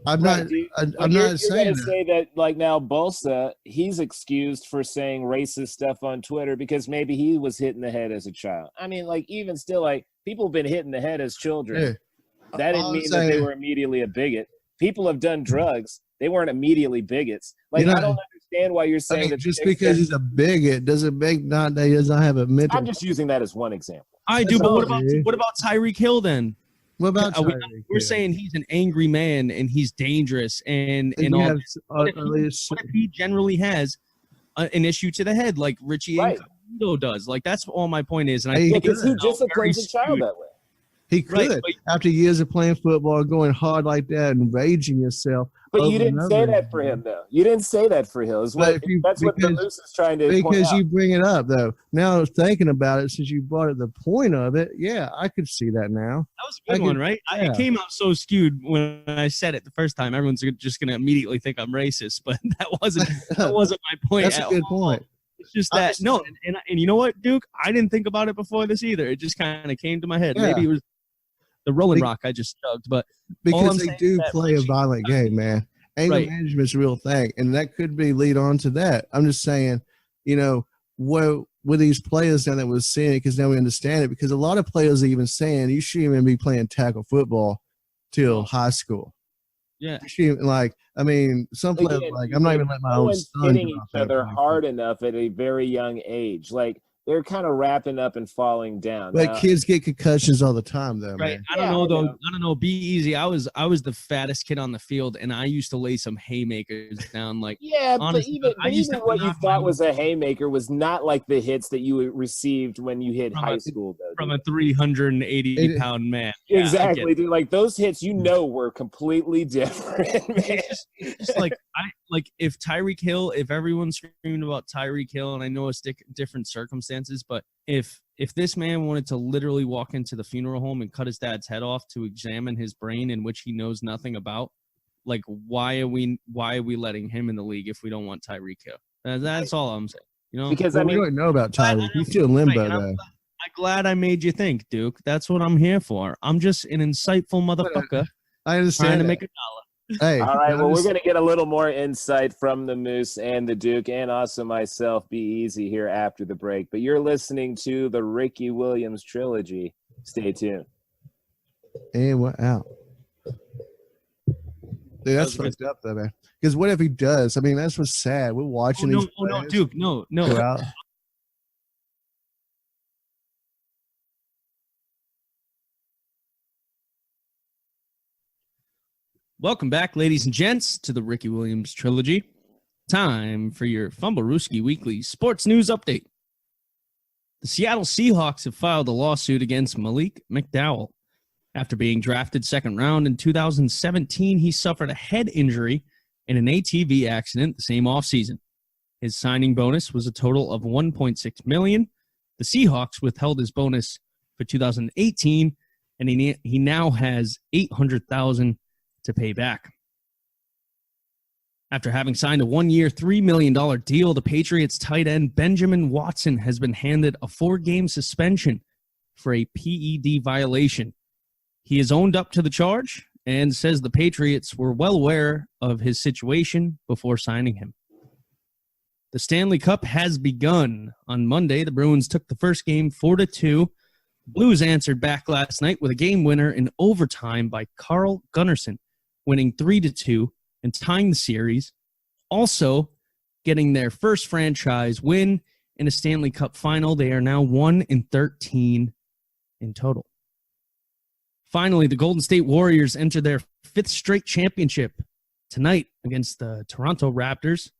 I'm not saying that like now Bolsa, he's excused for saying racist stuff on Twitter because maybe he was hit in the head as a child. I mean, like even still, like people have been hit in the head as children. Yeah. That didn't mean that they were immediately a bigot. People have done drugs. They weren't immediately bigots. Like I don't understand why you're saying that just because he's a bigot doesn't make that he does not have a mental. I'm just using that as one example. I do, but what about Tyreek Hill then? What about we're saying he's an angry man and he's dangerous and all. What if he generally has an issue to the head like Richie Incognito does? Like that's all my point is. And I think because he disciplines a child that way. He could after years of playing football, going hard like that, and raging yourself. But you didn't say that for him, though. You didn't say that for Hill. That's what the Moose is trying to point out. Because you bring it up, though. Now I was thinking about it since you brought up the point of it. Yeah, I could see that now. That was a good one, right? It came out so skewed when I said it the first time. Everyone's just going to immediately think I'm racist, but that wasn't my point. That's a good point. It's just that and you know what, Duke? I didn't think about it before this either. It just kind of came to my head. Yeah. Maybe it was the Rolling Rock I just chugged, but because they do play a violent game, man. Anger management's a real thing, and that could be lead on to that. I'm just saying, what with these players now that we're seeing it, because now we understand it, because a lot of players are even saying you shouldn't even be playing tackle football till high school. Yeah. Some players I'm not even letting my own son hitting each other hard enough at a very young age. Like they're kind of wrapping up and falling down. But kids get concussions all the time, though. Right. Man. I don't know, though. I don't know. Be easy. I was the fattest kid on the field, and I used to lay some haymakers down. Like honestly, but even what you thought was a haymaker was not like the hits that you received when you hit high school, though. From a 380-pound man. Yeah, exactly, dude. Like those hits, were completely different, man. Just if Tyreek Hill, if everyone's screaming about Tyreek Hill, and I know it's different circumstances, but if this man wanted to literally walk into the funeral home and cut his dad's head off to examine his brain, in which he knows nothing about, like why are we letting him in the league if we don't want Tyreek Hill? That's all I'm saying. Because we don't know about Tyreek. He's still in limbo, though. I'm glad I made you think, Duke. That's what I'm here for. I'm just an insightful motherfucker. I understand. Trying to make $1. Hey, all right. Well, we're going to get a little more insight from the Moose and the Duke, and also myself, Be Easy, here after the break. But you're listening to the Ricky Williams Trilogy. Stay tuned. And we're out. Dude, that's fucked up, though, man. Because what if he does? I mean, that's what's sad. We're watching these. No, Duke. No. Welcome back, ladies and gents, to the Ricky Williams Trilogy. Time for your Fumblerooski Weekly Sports News Update. The Seattle Seahawks have filed a lawsuit against Malik McDowell. After being drafted second round in 2017, he suffered a head injury in an ATV accident the same offseason. His signing bonus was a total of $1.6 million. The Seahawks withheld his bonus for 2018, and he now has $800,000 to pay back. After having signed a 1-year, $3 million deal, the Patriots tight end Benjamin Watson has been handed a 4-game suspension for a PED violation. He has owned up to the charge and says the Patriots were well aware of his situation before signing him. The Stanley Cup has begun. On Monday, the Bruins took the first game 4-2. Blues answered back last night with a game winner in overtime by Carl Gunnarsson, winning 3-2 and tying the series. Also getting their first franchise win in a Stanley Cup final. They are now 1-13 in total. Finally, the Golden State Warriors enter their 5th straight championship tonight against the Toronto Raptors.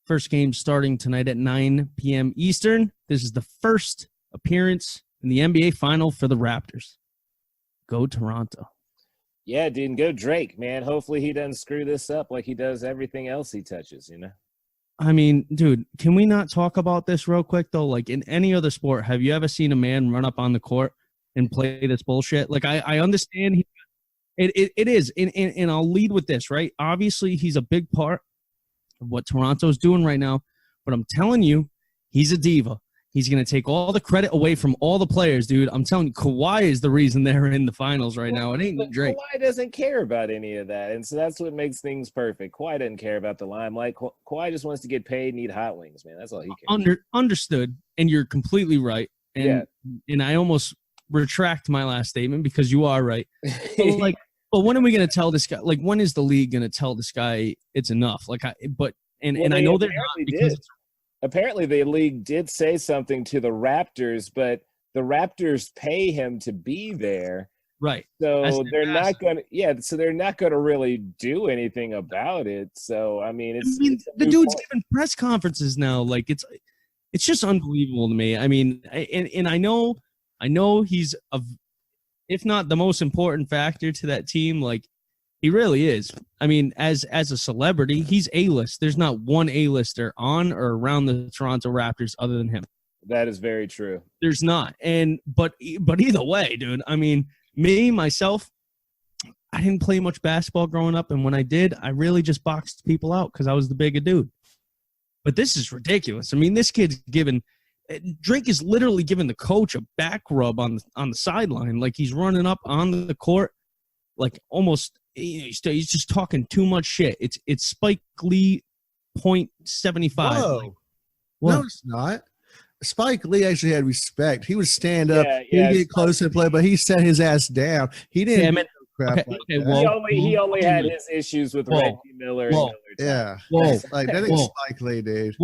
First game starting tonight at 9 p.m. Eastern. This is the first appearance in the NBA Final for the Raptors. Go Toronto. Yeah, dude, and go Drake, man. Hopefully he doesn't screw this up like he does everything else he touches, you know? I mean, dude, can we not talk about this real quick, though? Like, in any other sport, have you ever seen a man run up on the court and play this bullshit? Like, I understand it is, and I'll lead with this, right? Obviously, he's a big part of what Toronto's doing right now, but I'm telling you, he's a diva. He's going to take all the credit away from all the players, dude. I'm telling you, Kawhi is the reason they're in the finals right now. It ain't Drake. Kawhi doesn't care about any of that, and so that's what makes things perfect. Kawhi doesn't care about the limelight. Kawhi just wants to get paid and eat hot wings, man. That's all he cares. Understood, and you're completely right. And I almost retract my last statement because you are right. But when are we going to tell this guy? Like, when is the league going to tell this guy it's enough? Like, I know they're not because apparently the league did say something to the Raptors, but the Raptors pay him to be there. Right. So they're not going to, so they're not going to really do anything about it. So, I mean, the dude's giving press conferences now. Like, it's just unbelievable to me. I mean, and I know he's if not the most important factor to that team. Like, he really is. I mean, as a celebrity, he's A-list. There's not one A-lister on or around the Toronto Raptors other than him. That is very true. There's not. But either way, dude, I mean, myself, I didn't play much basketball growing up, and when I did, I really just boxed people out because I was the bigger dude. But this is ridiculous. I mean, this kid's Drake is literally giving the coach a back rub on the sideline. Like, he's running up on the court, like almost he's just talking too much shit. It's Spike Lee 0.75. Whoa. Like, no, it's not. Spike Lee actually had respect. He would stand up, he'd get close to the play, but he set his ass down. He didn't crap like that. He only had his issues with Reggie Miller. Yeah. Whoa. Like, that ain't Spike Lee, dude.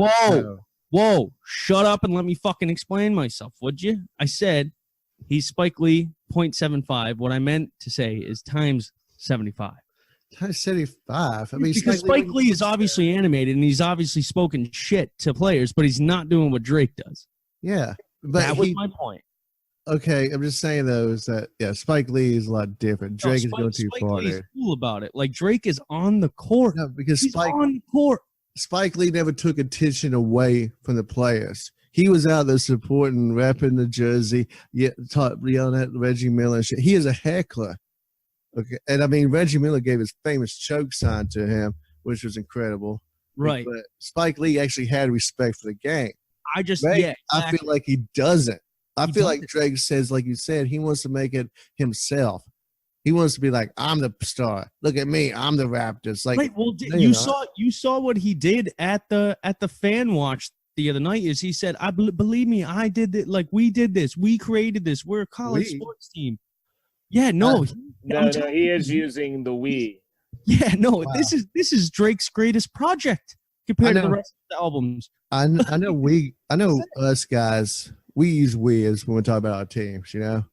Whoa. Shut up and let me fucking explain myself, would you? I said he's Spike Lee 0.75. What I meant to say is times 75. Times 75. I mean, because Spike Lee is obviously animated and he's obviously spoken shit to players, but he's not doing what Drake does. Yeah. But that was my point. Okay, I'm just saying though is that Spike Lee is a lot different. Drake is going too far. Spike Lee's cool about it. Like, Drake is on the court. No, because he's on the court. Spike Lee never took attention away from the players. He was out there supporting, repping the jersey, yelling at Reggie Miller and shit. He is a heckler. Okay, and I mean, Reggie Miller gave his famous choke sign to him, which was incredible. Right. But Spike Lee actually had respect for the game. Exactly. I feel like he doesn't. I feel like Drake says, like you said, he wants to make it himself. He wants to be like, I'm the star. Look at me. I'm the Raptors. Like, right. Well, you saw what he did at the fan watch the other night. Is he said, believe me, I did it. Like, we did this. We created this. We're a college sports team. Yeah, no. He is using the we. Yeah, no. Wow. This is Drake's greatest project compared to the rest of the albums. I know us guys. We use we as when we talk about our teams, you know,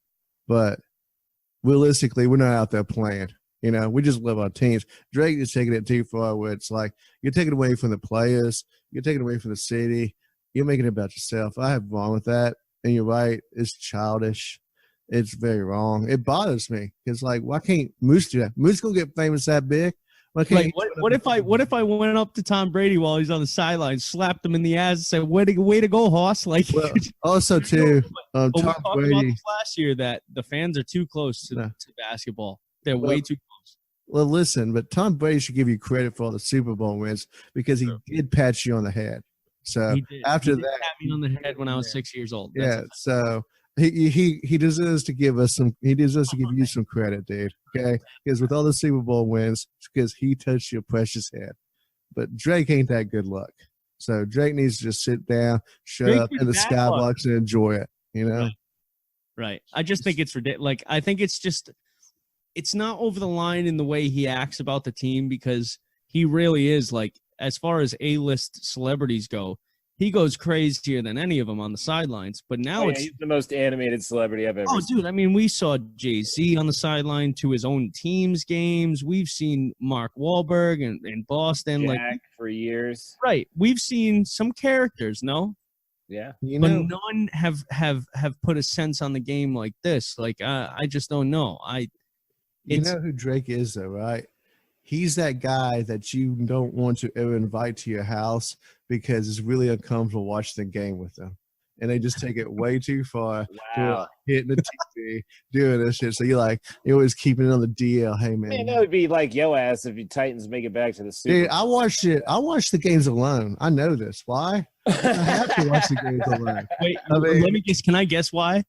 but realistically, we're not out there playing. You know, we just love our teams. Drake is taking it too far where it's like you're taking away from the players, you're taking away from the city, you're making it about yourself. I have wrong with that, and you're right. It's childish. It's very wrong. It bothers me. It's like, why can't Moose do that? Moose gonna get famous that big. Okay, Like, what if I went up to Tom Brady while he's on the sideline, slapped him in the ass, and said, "Way to go, Hoss!" Like, well, also too, but we Tom talked about Brady. this last year that the fans are too close to basketball. They're way too close. Well, listen, but Tom Brady should give you credit for all the Super Bowl wins because he did pat you on the head. So after that, pat me on the head when I was 6 years old. Yeah, so he deserves to give us some. He deserves to give you some credit, dude. Okay, because with all the Super Bowl wins, it's because he touched your precious head. But Drake ain't that good luck. So Drake needs to just sit down, shut up in the skybox, and enjoy it. You know, right? I just think it's ridiculous. Like, I think it's not over the line in the way he acts about the team, because he really is, like, as far as A-list celebrities go, he goes crazier than any of them on the sidelines. But now he's the most animated celebrity I've ever seen. Dude, I mean, we saw Jay-Z on the sideline to his own team's games. We've seen Mark Wahlberg in Boston. Jack for years. Right. We've seen some characters, no? Yeah. But none have put a sense on the game like this. Like, I just don't know. You know who Drake is, though, right? He's that guy that you don't want to ever invite to your house because it's really uncomfortable watching the game with them. And they just take it way too far. Wow. Hitting the TV, doing this shit. So you're always keeping it on the DL. Hey, man. That would be like yo ass if you Titans make it back to the Super Bowl. Dude, I watch the games alone. I know this. Why? I have to watch the games alone. Wait, let me guess. Can I guess why?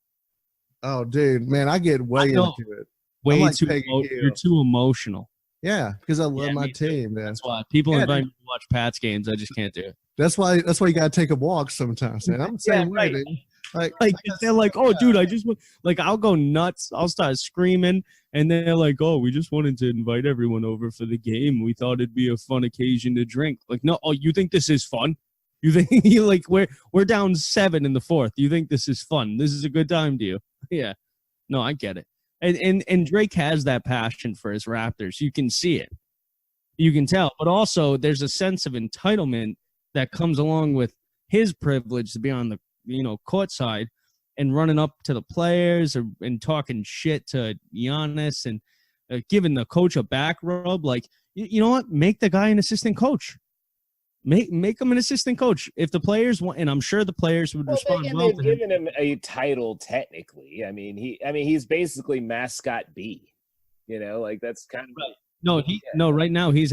Oh, dude, man, I get way into it. Way you're too emotional. Yeah, because I love my team, man. That's why people invite me to watch Pat's games. I just can't do it. That's why you gotta take a walk sometimes, man. I'm the same way, dude. Like they're like, oh, dude, I just want, like, I'll go nuts. I'll start screaming, and they're like, oh, we just wanted to invite everyone over for the game. We thought it'd be a fun occasion to drink. Like, no, oh, you think this is fun? You think like we're down 7 in the fourth? You think this is fun? This is a good time to you? Yeah, no, I get it. And Drake has that passion for his Raptors. You can see it. You can tell. But also there's a sense of entitlement that comes along with his privilege to be on the, court side and running up to the players and talking shit to Giannis and giving the coach a back rub. Like, you know what? Make the guy an assistant coach. Make him an assistant coach. If the players want, and I'm sure the players would respond well to him. They've given him a title technically. I mean, he's basically mascot B. Like that's kind of right. No, right now he's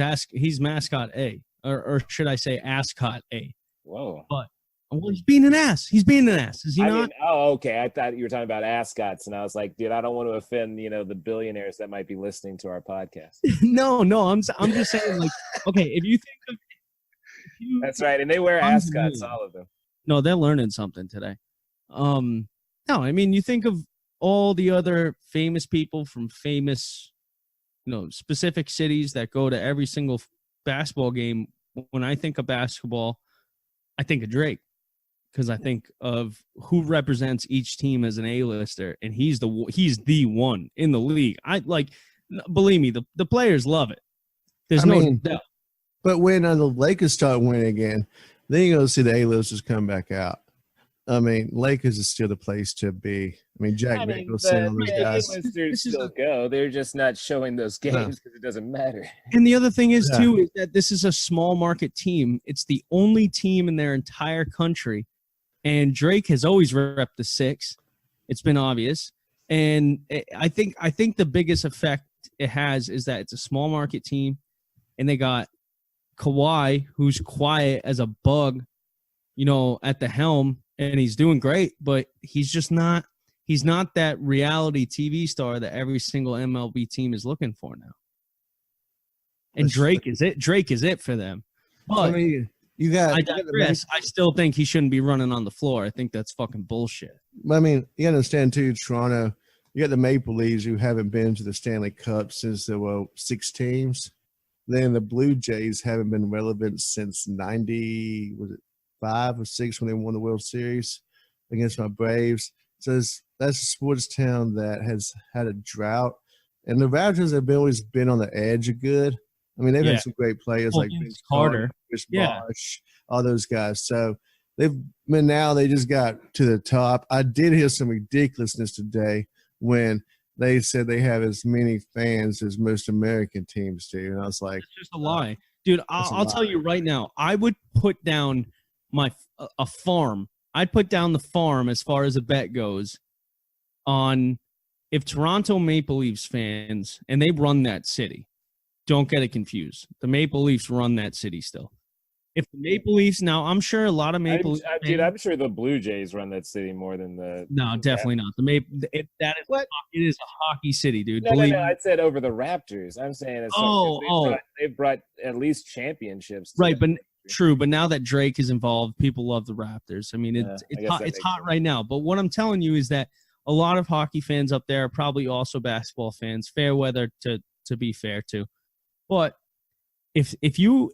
mascot A, or should I say ascot A? Whoa. But he's being an ass. He's being an ass. Is he not? Okay. I thought you were talking about ascots, and I was like, dude, I don't want to offend the billionaires that might be listening to our podcast. No, I'm just saying, like, okay, if you think of. That's right, and they wear ascots, all of them. No, they're learning something today. No, I mean, you think of all the other famous people from famous, specific cities that go to every single basketball game. When I think of basketball, I think of Drake, because I think of who represents each team as an A-lister, and he's the one in the league. Believe me, the players love it. There's no doubt. But when the Lakers start winning again, then you're going to see the A-listers come back out. I mean, Lakers is still the place to be. I mean, Jack Nicholson, all those guys. The A-listers still go. They're just not showing those games because it doesn't matter. And the other thing is, too, is that this is a small market team. It's the only team in their entire country. And Drake has always repped the 6. It's been obvious. And I think the biggest effect it has is that it's a small market team, and they got Kawhi, who's quiet as a bug, at the helm, and he's doing great, but he's not that reality TV star that every single MLB team is looking for now. And Drake is it for them. But I mean, I digress. I still think he shouldn't be running on the floor. I think that's fucking bullshit. I mean, you understand too, Toronto, you got the Maple Leafs who haven't been to the Stanley Cup since there were 6 teams. Then the Blue Jays haven't been relevant since 90, was it 5 or 6 when they won the World Series against my Braves. So that's a sports town that has had a drought. And the Raptors have always been on the edge of good. I mean, they've had some great players like Vince Carter, Chris Bosh, all those guys. So now they just got to the top. I did hear some ridiculousness today when they said they have as many fans as most American teams do, and I was like, It's just a lie, dude. I'll tell you right now. I would put down a farm. I'd put down the farm as far as a bet goes on if Toronto Maple Leafs fans, and they run that city. Don't get it confused. The Maple Leafs run that city still. If the Maple Leafs, now I'm sure a lot of Maple Leafs fans, dude, I'm sure the Blue Jays run that city more than the. No, definitely not. It is a hockey city, dude. No, I said over the Raptors. I'm saying they've brought at least championships. Right, but true. But now that Drake is involved, people love the Raptors. I mean, it's hot right now. But what I'm telling you is that a lot of hockey fans up there are probably also basketball fans. Fair weather to be fair to, but. If you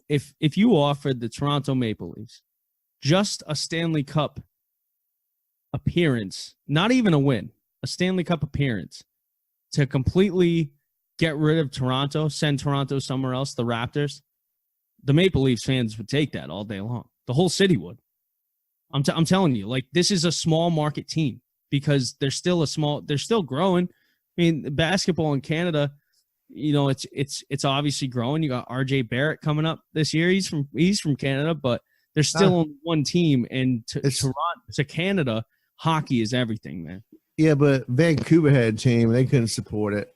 offered the Toronto Maple Leafs just a Stanley Cup appearance, not even a win, a Stanley Cup appearance to completely get rid of Toronto, send Toronto somewhere else, the Raptors, the Maple Leafs fans would take that all day long. The whole city would. I'm telling you, like, this is a small market team because they're still growing. I mean, basketball in Canada, you know, it's obviously growing. You got RJ Barrett coming up this year. He's from Canada, but there's still only one team. And to Canada, hockey is everything, man. Yeah, but Vancouver had a team. They couldn't support it.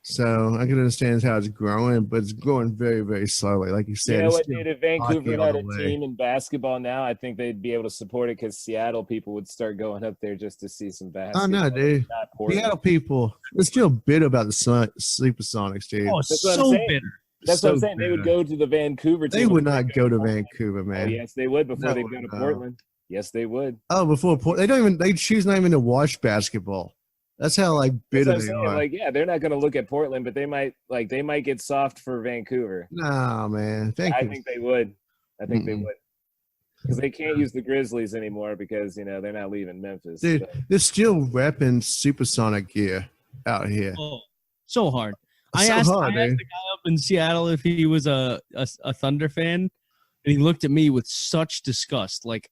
So I can understand how it's growing, but it's growing very, very slowly. Like you said. You know what, dude? If Vancouver had a team in basketball now, I think they'd be able to support it because Seattle people would start going up there just to see some basketball. Oh, no, dude. Seattle people, they're still bitter about the Supersonics, dude. Oh, so bitter. That's what I'm saying. They would go to the Vancouver team. They would not go to Vancouver, man. Oh, yes, they would before they go to Portland. Yes, they would. Oh, before Portland. They choose not even to watch basketball. That's how bitter they are. Like, yeah, they're not going to look at Portland, but they might get soft for Vancouver. Nah, man. I think they would. They would. Because they can't use the Grizzlies anymore because, you know, they're not leaving Memphis. Dude, they're still repping Supersonic gear out here. Oh, so hard. I asked the guy up in Seattle if he was a Thunder fan, and he looked at me with such disgust. Like,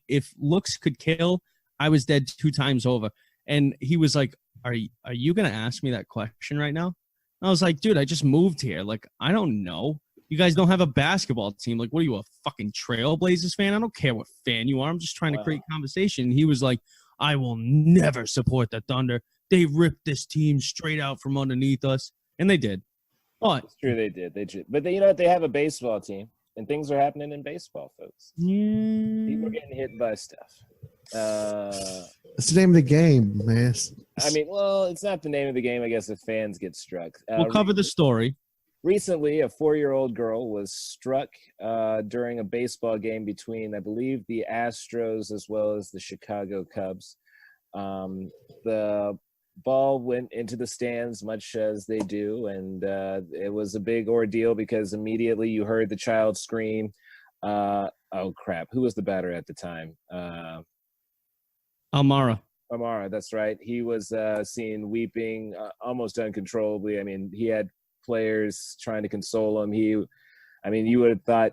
if looks could kill, I was dead 2 times over. And he was like, are you going to ask me that question right now? And I was like, dude, I just moved here. Like, I don't know. You guys don't have a basketball team. Like, what are you, a fucking Trailblazers fan? I don't care what fan you are. I'm just trying to create conversation. And he was like, I will never support the Thunder. They ripped this team straight out from underneath us. And they did. But it's true, they did. But you know what? They have a baseball team. And things are happening in baseball, folks. People are getting hit by stuff. It's the name of the game, man. I mean, well, it's not the name of the game, I guess, if fans get struck. We'll cover the story. Recently, a 4-year-old girl was struck during a baseball game between, I believe, the Astros as well as the Chicago Cubs. The ball went into the stands, much as they do, and it was a big ordeal because immediately you heard the child scream. Oh, crap. Who was the batter at the time? Amara, that's right. He was seen weeping almost uncontrollably. I mean, he had players trying to console him. You would have thought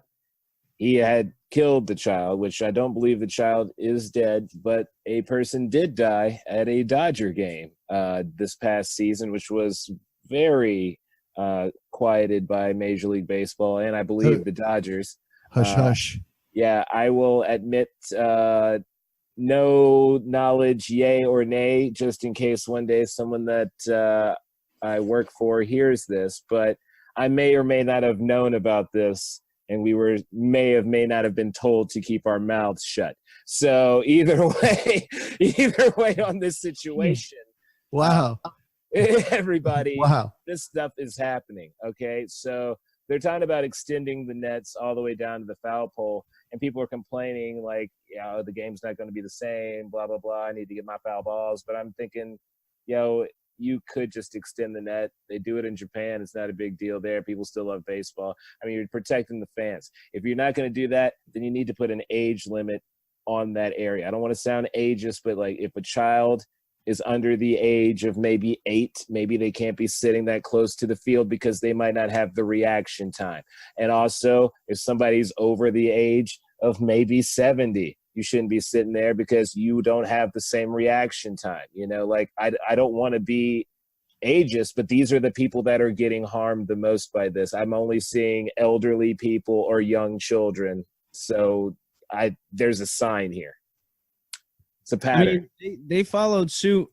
he had killed the child, which I don't believe the child is dead, but a person did die at a Dodger game this past season, which was very quieted by Major League Baseball, and I believe the Dodgers. Hush, hush. Yeah, I will admit no knowledge, yay or nay, just in case one day someone that I work for hears this, but I may or may not have known about this, and we may not have been told to keep our mouths shut. So either way on this situation. Wow. Everybody, wow. This stuff is happening, okay? So they're talking about extending the nets all the way down to the foul pole, and people are complaining like, yeah, the game's not going to be the same, blah, blah, blah. I need to get my foul balls. But I'm thinking, you could just extend the net. They do it in Japan. It's not a big deal there. People still love baseball. I mean, you're protecting the fans. If you're not going to do that, then you need to put an age limit on that area. I don't want to sound ageist, but like if a child is under the age of maybe 8, maybe they can't be sitting that close to the field because they might not have the reaction time. And also, if somebody's over the age of maybe 70, you shouldn't be sitting there because you don't have the same reaction time. Like I don't want to be ageist, but these are the people that are getting harmed the most by this. I'm only seeing elderly people or young children. So there's a sign here. It's a pattern. I mean, they followed suit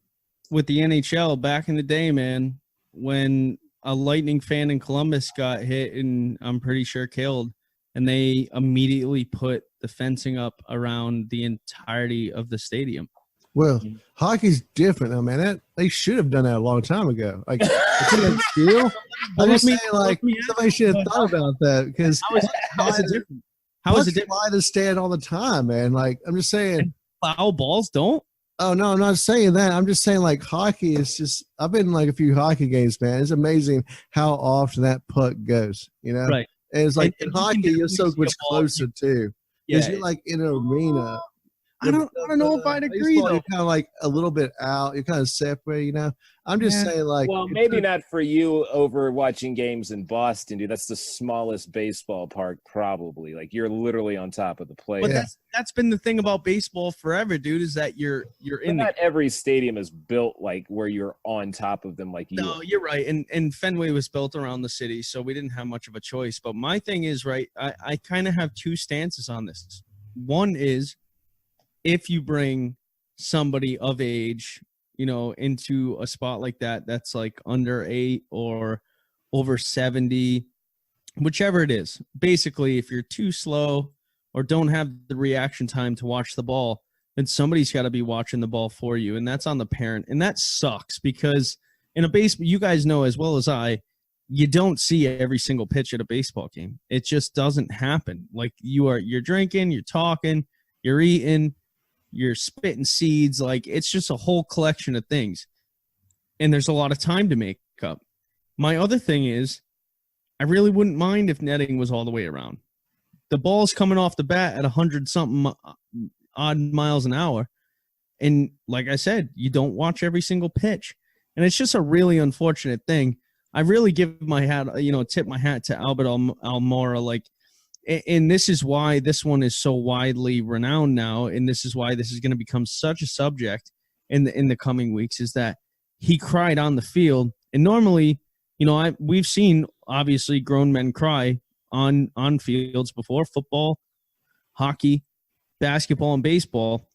with the NHL back in the day, man, when a Lightning fan in Columbus got hit and I'm pretty sure killed, and they immediately put the fencing up around the entirety of the stadium. Well, hockey's different, though, man. They should have done that a long time ago. Like, I'm just saying, like, somebody should have thought about that, because how is it different? How is it different? Fly the stand all the time, man. Like, I'm just saying, foul balls don't. Oh, no, I'm not saying that. I'm just saying, like, hockey is just – I've been in, like, a few hockey games, man. It's amazing how often that puck goes, you know? Right. And it's like, in hockey, you're so much closer, too. Because you're, like, in an arena. I don't know if I'd agree, though. You're kind of, like, a little bit out. You're kind of separate, you know? I'm just saying, like – well, maybe not for you over watching games in Boston, dude. That's the smallest baseball park, probably. Like, you're literally on top of the plate. But that's been the thing about baseball forever, dude, is that you're in not every stadium is built like where you're on top of them like you. No, you're right. And Fenway was built around the city, so we didn't have much of a choice. But my thing is, right, I kind of have two stances on this. One is, if you bring somebody of age, you know, into a spot like that, that's like under 8 or over 70, whichever it is. Basically, if you're too slow or don't have the reaction time to watch the ball, then somebody's got to be watching the ball for you, and that's on the parent. And that sucks, because in a baseball, you guys know as well as I, you don't see every single pitch at a baseball game. It just doesn't happen. Like, you're drinking, you're talking, you're eating, you're spitting seeds. Like, it's just a whole collection of things. And there's a lot of time to make up. My other thing is, I really wouldn't mind if netting was all the way around. The ball's coming off the bat at 100-something odd miles an hour. And like I said, you don't watch every single pitch. And it's just a really unfortunate thing. I really give my hat, tip my hat to Albert Almora. Like, and this is why this one is so widely renowned now, and this is why this is going to become such a subject in the coming weeks, is that he cried on the field. And normally, we've seen, obviously, grown men cry on fields before: football, hockey, basketball, and baseball.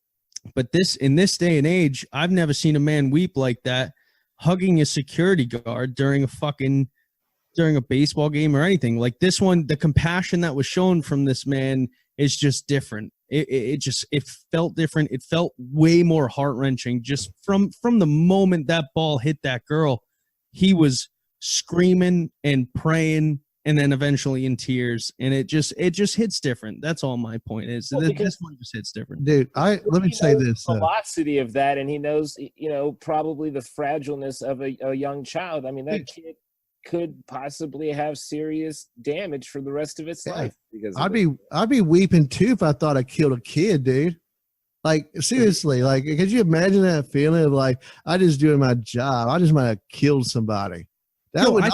But in this day and age, I've never seen a man weep like that, hugging a security guard during a baseball game or anything. Like, this one, the compassion that was shown from this man is just different. It felt different. It felt way more heart-wrenching. Just from the moment that ball hit that girl, he was screaming and praying, and then eventually in tears. And it just hits different. That's all my point is. Well, this one just hits different. Dude, let me say this. The velocity of that, and he knows, probably the fragileness of a young child. I mean, that kid could possibly have serious damage for the rest of its life. Because I'd be weeping too if I thought I killed a kid, dude. Like, seriously, like, could you imagine that feeling of, like, I just doing my job, I just might have killed somebody? I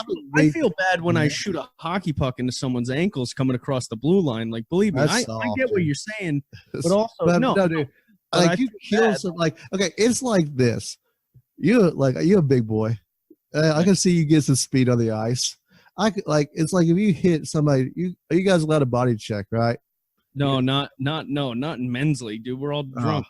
feel bad when I shoot a hockey puck into someone's ankles coming across the blue line. Like, believe me, I get what you're saying, but also no, dude. Like, you kill some, like, okay, it's like this. You're a big boy. I can see you get some speed on the ice. It's like if you hit somebody, are you guys allowed a body check, right? No, not in men's league, dude. We're all drunk.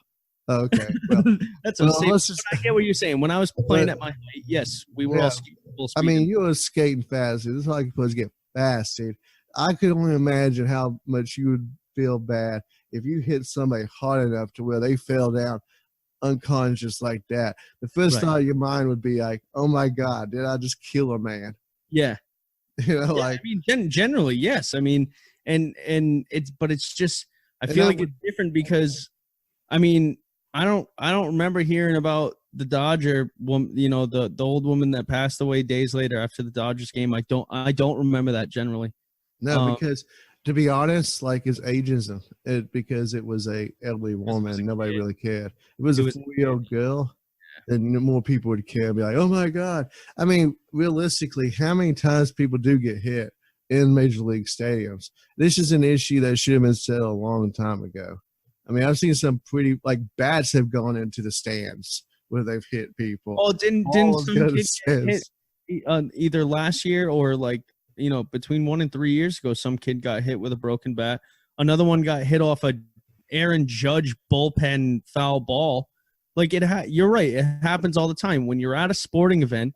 Oh, okay. Well, that's what I'm saying. I get what you're saying. When I was playing at my height, yes, we were all full speed. I mean, you were skating fast, dude. This is how you supposed to get fast, dude. I could only imagine how much you would feel bad if you hit somebody hard enough to where they fell down unconscious like that. The first thought of your mind would be like, oh my God, did I just kill a man? Yeah. Like, I mean, generally, yes. I mean, and it's just, I feel like it's different because, I mean, I don't remember hearing about the Dodger woman, the old woman that passed away days later after the Dodgers game. I don't remember that generally. No, because to be honest, like, it's ageism. Because it was a elderly woman, nobody really cared. It was a 4-year-old girl, then more people would care and be like, oh my God. I mean, realistically, how many times people do get hit in major league stadiums? This is an issue that should have been settled a long time ago. I mean, I've seen some pretty, like, bats have gone into the stands where they've hit people. Oh, didn't All some good kid get sense. hit either last year or like, you know, between 1 and 3 years ago? Some kid got hit with a broken bat. Another one got hit off a Aaron Judge bullpen foul ball. Like you're right. It happens all the time when you're at a sporting event.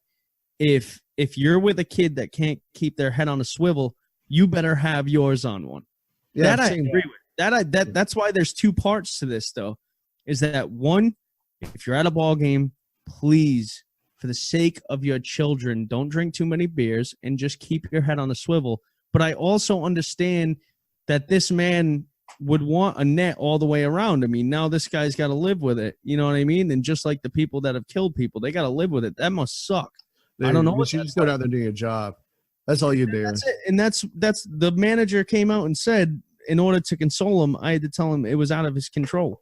If you're with a kid that can't keep their head on a swivel, you better have yours on one. Yeah, that I agree with. That's why there's two parts to this, though. Is that one, if you're at a ball game, please, for the sake of your children, don't drink too many beers and just keep your head on a swivel. But I also understand that this man would want a net all the way around. I mean, now this guy's got to live with it. You know what I mean? And just like the people that have killed people, they got to live with it. That must suck. Dude, I don't know. You should just go down there and do your job. That's all you do. That's it. And that's the manager came out and said, in order to console him, I had to tell him it was out of his control.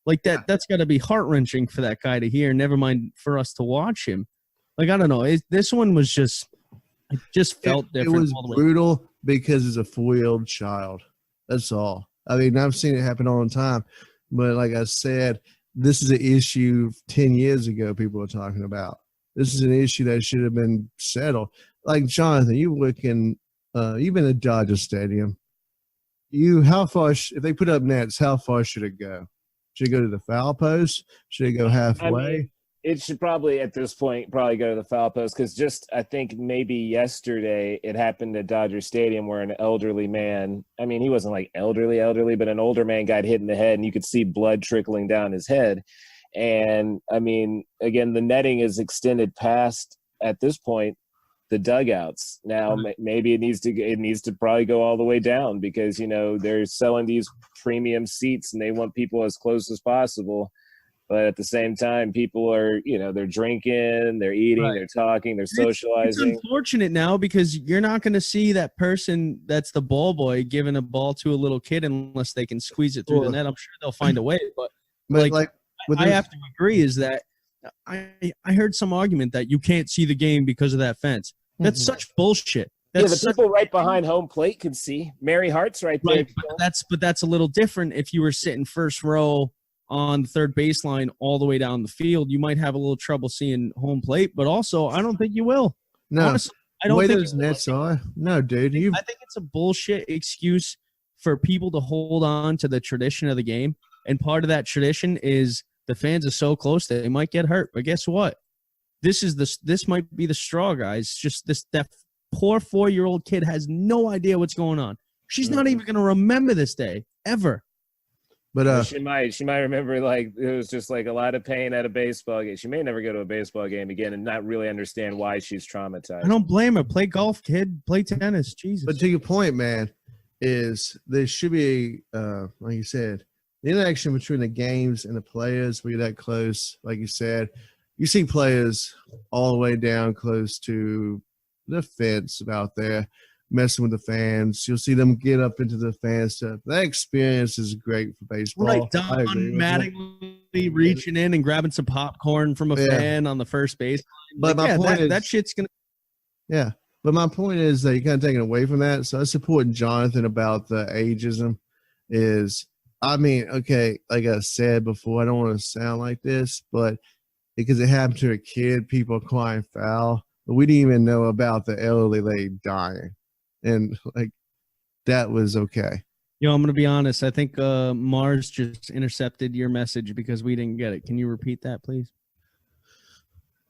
Like that's got to be heart-wrenching for that guy to hear, never mind for us to watch him. Like, I don't know. This one was just – it just felt different. It was brutal because it's a 4-year-old child. That's all. I mean, I've seen it happen all the time. But like I said, this is an issue 10 years ago people were talking about. This is an issue that should have been settled. Like, Jonathan, you've been at Dodger Stadium. How far, if they put up nets, how far should it go? Should it go to the foul post? Should it go halfway? I mean, it should probably, at this point, probably go to the foul post because I think maybe yesterday it happened at Dodger Stadium where an elderly man, I mean, he wasn't like elderly, but an older man got hit in the head and you could see blood trickling down his head. And, I mean, again, the netting is extended past, at this point, the dugouts. Now, maybe it needs to probably go all the way down because, you know, they're selling these premium seats and they want people as close as possible. But at the same time, people are, you know, they're drinking, they're eating, they're talking, they're socializing. It's unfortunate now because you're not going to see that person that's the ball boy giving a ball to a little kid unless they can squeeze it through the net. I'm sure they'll find a way. But I have to agree is that I heard some argument that you can't see the game because of that fence. That's such bullshit. That's the people right behind home plate can see. Mary Hart's right there. But that's a little different if you were sitting first row on the third baseline all the way down the field. You might have a little trouble seeing home plate, but also I don't think you will. No, honestly, I don't think those nets are. No, dude. I think it's a bullshit excuse for people to hold on to the tradition of the game, and part of that tradition is the fans are so close that they might get hurt. But guess what? This might be the straw, guys. Just that poor 4-year-old kid has no idea what's going on. She's not even going to remember this day ever. But she might remember like it was just like a lot of pain at a baseball game. She may never go to a baseball game again and not really understand why she's traumatized. I don't blame her. Play golf, kid. Play tennis. Jesus. But to your point, man, is there should be like you said, the interaction between the games and the players be that close. Like you said, you see players all the way down close to the fence out there messing with the fans. You'll see them get up into the fan stuff. That experience is great for baseball. Right, Don Mattingly reaching in and grabbing some popcorn from a fan on the first base. But my point is that shit's gonna. Yeah, but my point is that you're kind of taking away from that. So I support Jonathan about the ageism. I mean, okay, like I said before, I don't want to sound like this, but because it happened to a kid, people are crying foul. But we didn't even know about the elderly lady dying. And, like, that was okay. Yo, I'm going to be honest. I think Mars just intercepted your message because we didn't get it. Can you repeat that, please?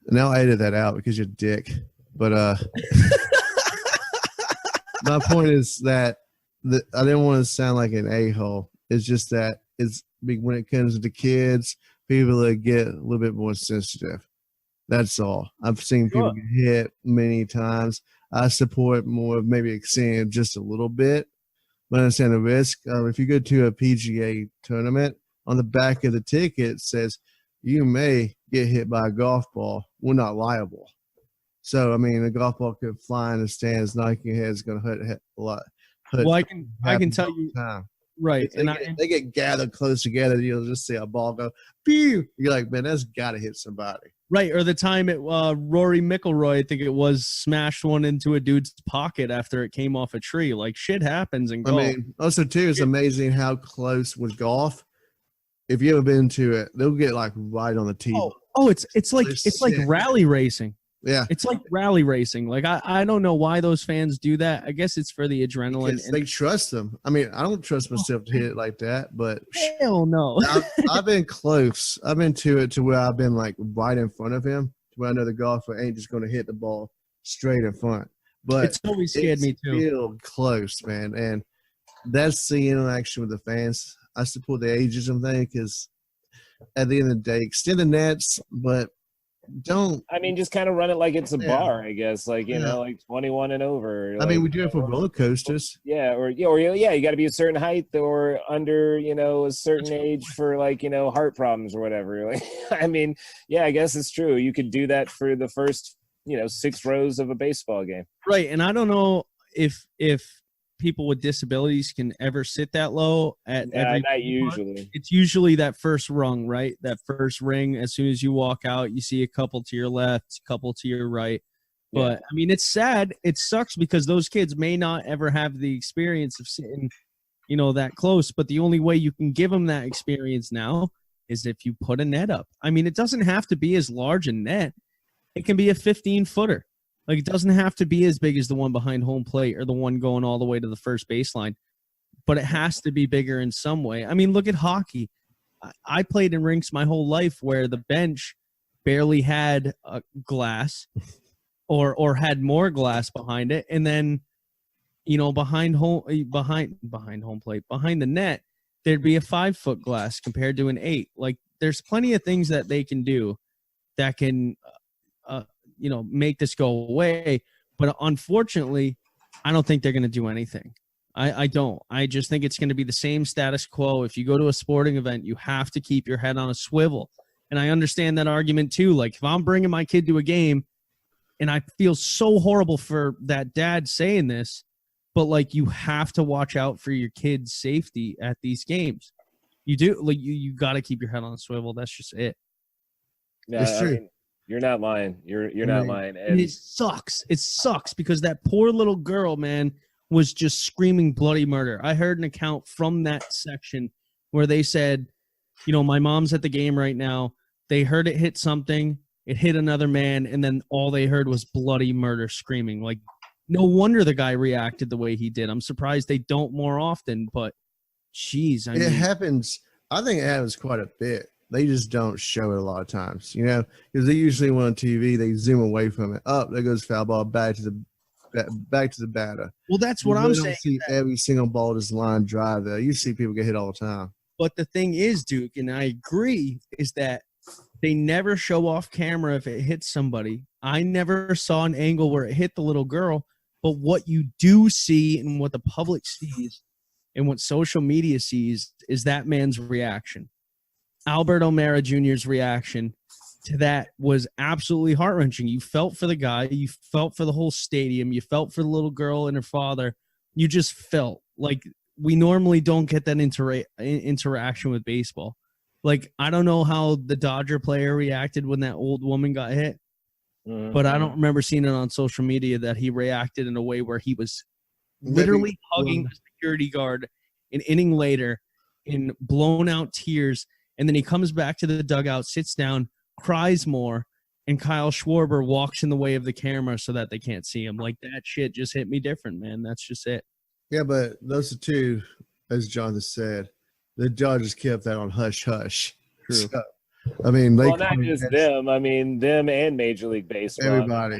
And I'll edit that out because you're a dick. But my point is that I didn't want to sound like an a-hole. It's just that when it comes to kids, people that get a little bit more sensitive. That's all. I've seen people get hit many times. I support more of maybe extending just a little bit, but I understand the risk. If you go to a PGA tournament, on the back of the ticket it says you may get hit by a golf ball. We're not liable. So, I mean, a golf ball could fly in the stands, knock your head. It's going to hurt a lot. Well, I can tell you. Right. They get gathered close together. You'll just see a ball go, pew. You're like, man, that's got to hit somebody. Right. Or the time Rory McIlroy, I think it was, smashed one into a dude's pocket after it came off a tree. Like, shit happens in golf. I mean, also, too, it's amazing how close with golf. If you ever been to it, they'll get, like, right on the tee. Oh, Oh, it's like rally racing. Yeah. It's like rally racing. Like I don't know why those fans do that. I guess it's for the adrenaline. Because they trust them. I mean, I don't trust myself to hit it like that, but hell no. I've been close. I've been to it to where I've been like right in front of him, to where I know the golfer ain't just going to hit the ball straight in front. But it's always scared me too. Still close, man. And that's the interaction with the fans. I support the ageism thing because at the end of the day, extend the nets, but don't. I mean, just kind of run it like it's a bar, I guess. Like, you know, like 21 and over. I mean, we do it for roller coasters. Yeah, or you got to be a certain height or under, a certain age for like, heart problems or whatever. Like, I mean, yeah, I guess it's true. You could do that for the first, 6 rows of a baseball game. Right, and I don't know if people with disabilities can ever sit that low at every not usually. It's usually that first rung, right? That first ring. As soon as you walk out, you see a couple to your left, a couple to your right. But I mean, it's sad. It sucks because those kids may not ever have the experience of sitting, that close. But the only way you can give them that experience now is if you put a net up. I mean, it doesn't have to be as large a net. It can be a 15-footer. Like, it doesn't have to be as big as the one behind home plate or the one going all the way to the first baseline, but it has to be bigger in some way. I mean, look at hockey. I played in rinks my whole life where the bench barely had a glass or had more glass behind it. And then, behind home plate, behind the net, there'd be a 5-foot glass compared to an 8. Like, there's plenty of things that they can do that can make this go away. But unfortunately, I don't think they're going to do anything. I don't. I just think it's going to be the same status quo. If you go to a sporting event, you have to keep your head on a swivel. And I understand that argument too. Like, if I'm bringing my kid to a game, and I feel so horrible for that dad saying this, but like, you have to watch out for your kid's safety at these games. You do. Like, you got to keep your head on a swivel. That's just it. Yeah, it's true. I mean, you're not lying. You're not lying. And it sucks. It sucks because that poor little girl, man, was just screaming bloody murder. I heard an account from that section where they said, my mom's at the game right now. They heard it hit something. It hit another man. And then all they heard was bloody murder screaming. Like, no wonder the guy reacted the way he did. I'm surprised they don't more often, but geez. It happens. I think it happens quite a bit. They just don't show it a lot of times, because they usually, when on TV, they zoom away from it. Oh, there goes foul ball, back to the batter. Well, that's what I'm saying. You don't see every single ball just line drive there. You see people get hit all the time. But the thing is, Duke, and I agree, is that they never show off camera if it hits somebody. I never saw an angle where it hit the little girl. But what you do see and what the public sees and what social media sees is that man's reaction. Albert O'Mara Jr.'s reaction to that was absolutely heart-wrenching. You felt for the guy. You felt for the whole stadium. You felt for the little girl and her father. You just felt like we normally don't get that interaction with baseball. Like, I don't know how the Dodger player reacted when that old woman got hit, but I don't remember seeing it on social media that he reacted in a way where he was literally hugging the security guard an inning later in blown-out tears. And then he comes back to the dugout, sits down, cries more, and Kyle Schwarber walks in the way of the camera so that they can't see him. Like, that shit just hit me different, man. That's just it. Yeah, but those are two, as Jonathan said, the Dodgers kept that on hush-hush. True. So, I mean, not just them. I mean, them and Major League Baseball. Everybody.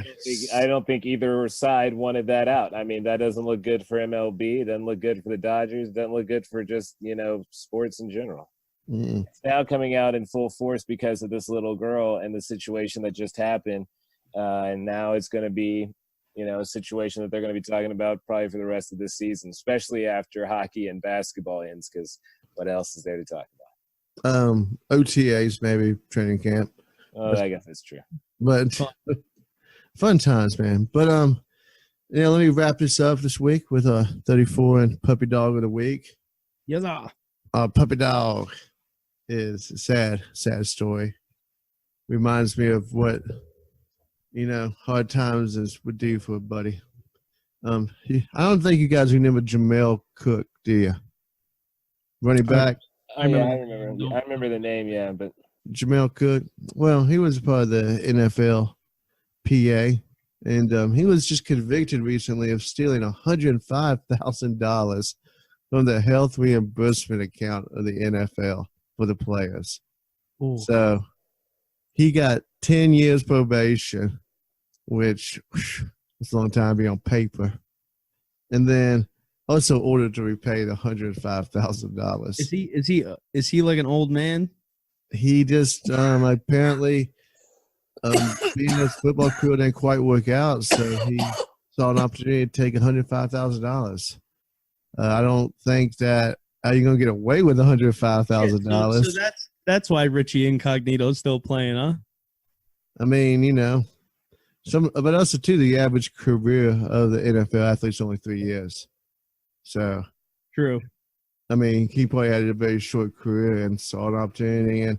I don't think either side wanted that out. I mean, that doesn't look good for MLB. It doesn't look good for the Dodgers. It doesn't look good for just, sports in general. It's now coming out in full force because of this little girl and the situation that just happened. And now it's going to be, a situation that they're going to be talking about probably for the rest of this season, especially after hockey and basketball ends, because what else is there to talk about? OTAs, maybe, training camp. Oh, I guess that's true. But fun times, man. But, let me wrap this up this week with a 34 and puppy dog of the week. Yeah. Puppy dog is a sad story. Reminds me of what, hard times would do for a buddy. I don't think you guys remember Jamel Cook, do you? Running back. I remember the name, yeah, but Jamel Cook. Well, he was part of the NFLPA, and he was just convicted recently of stealing $105,000 from the health reimbursement account of the NFL for the players. Ooh. So he got 10 years probation, which is a long time to be on paper, and then also ordered to repay the $105,000. Is he like an old man? He just apparently being his football career didn't quite work out, so he saw an opportunity to take $105,000. I don't think that how you gonna get away with $105,000. So that's why Richie Incognito's still playing, huh? I mean, but also too, the average career of the NFL athlete's only 3 years. So true. I mean, he probably had a very short career and saw an opportunity and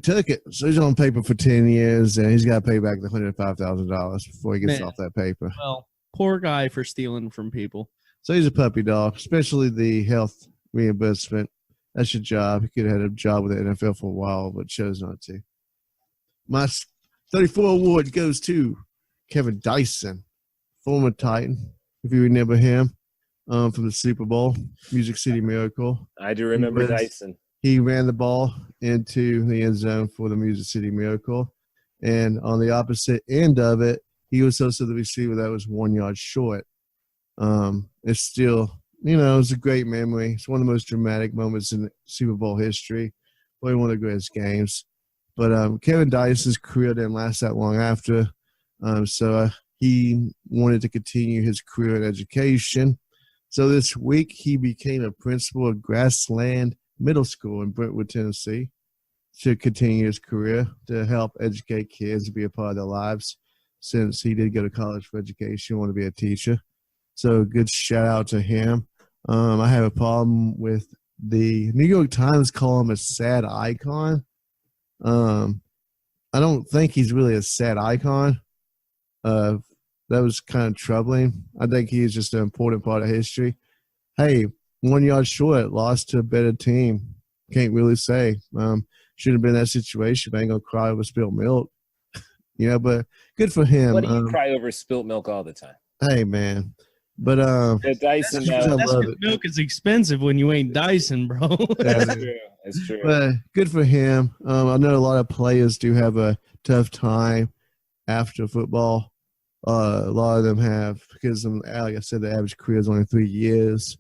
took it. So he's on paper for 10 years, and he's got to pay back the $105,000 before he gets off that paper. Well, poor guy for stealing from people. So he's a puppy dog, especially the health reimbursement. That's your job. He could have had a job with the NFL for a while, but chose not to. My 34 award goes to Kevin Dyson, former Titan, if you remember him, from the Super Bowl, Music City Miracle. I do remember Dyson. He ran the ball into the end zone for the Music City Miracle. And on the opposite end of it, he was also the receiver that was 1 yard short. It's still, it's a great memory. It's one of the most dramatic moments in Super Bowl history. Probably one of the greatest games. But Kevin Dyson's career didn't last that long after. So he wanted to continue his career in education. So this week he became a principal of Grassland Middle School in Brentwood, Tennessee, to continue his career, to help educate kids, to be a part of their lives. Since he did go to college for education, want to be a teacher. So good shout out to him. I have a problem with the New York Times call him a sad icon. I don't think he's really a sad icon. That was kind of troubling. I think he's just an important part of history. Hey, 1 yard short, lost to a better team. Can't really say. Shouldn't have been in that situation. I ain't gonna cry over spilled milk. But good for him. What do you cry over spilt milk all the time? Hey, man. But Dyson, milk is expensive when you ain't Dyson, bro. That's true. That's true. But good for him. I know a lot of players do have a tough time after football. A lot of them have, because like I said, the average career is only 3 years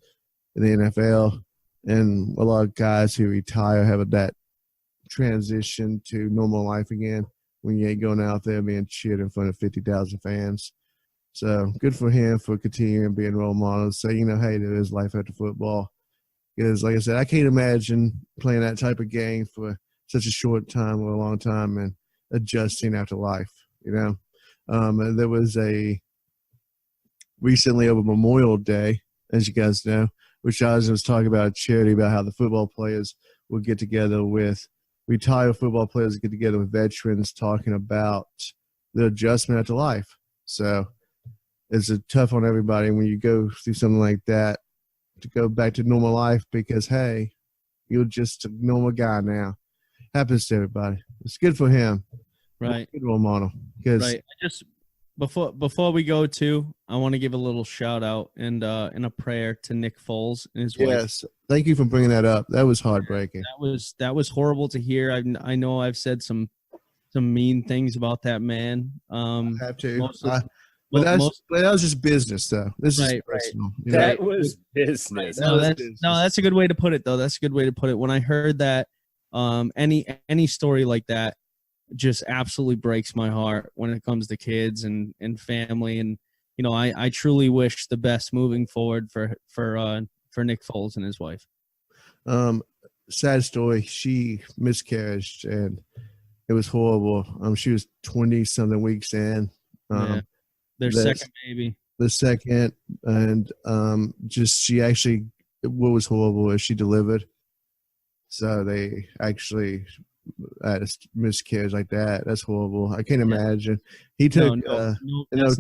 in the NFL, and a lot of guys who retire have that transition to normal life again when you ain't going out there being cheered in front of 50,000 fans. So good for him for continuing being role models. So, hey, there is life after football. Because, like I said, I can't imagine playing that type of game for such a short time or a long time and adjusting after life, And there was recently over Memorial Day, as you guys know, which I was talking about a charity about how the football players would get together with retired football players, get together with veterans talking about the adjustment after life. So it's tough on everybody when you go through something like that to go back to normal life because, hey, you're just a normal guy now. Happens to everybody. It's good for him. Right. Good role model. Right. Before we go to, I want to give a little shout out and a prayer to Nick Foles and his wife. Yes, thank you for bringing that up. That was heartbreaking. That was horrible to hear. I know I've said some mean things about that man. I have to. But that was just business, though. This is personal. That was business. That's a good way to put it, though. That's a good way to put it. When I heard that, any story like that just absolutely breaks my heart when it comes to kids and family. And I truly wish the best moving forward for Nick Foles and his wife. Sad story. She miscarried, and it was horrible. She was 20-something weeks in. Their second baby. The second, and she actually, what was horrible is she delivered. So they actually had a miscarriage like that. That's horrible. I can't imagine. He took that's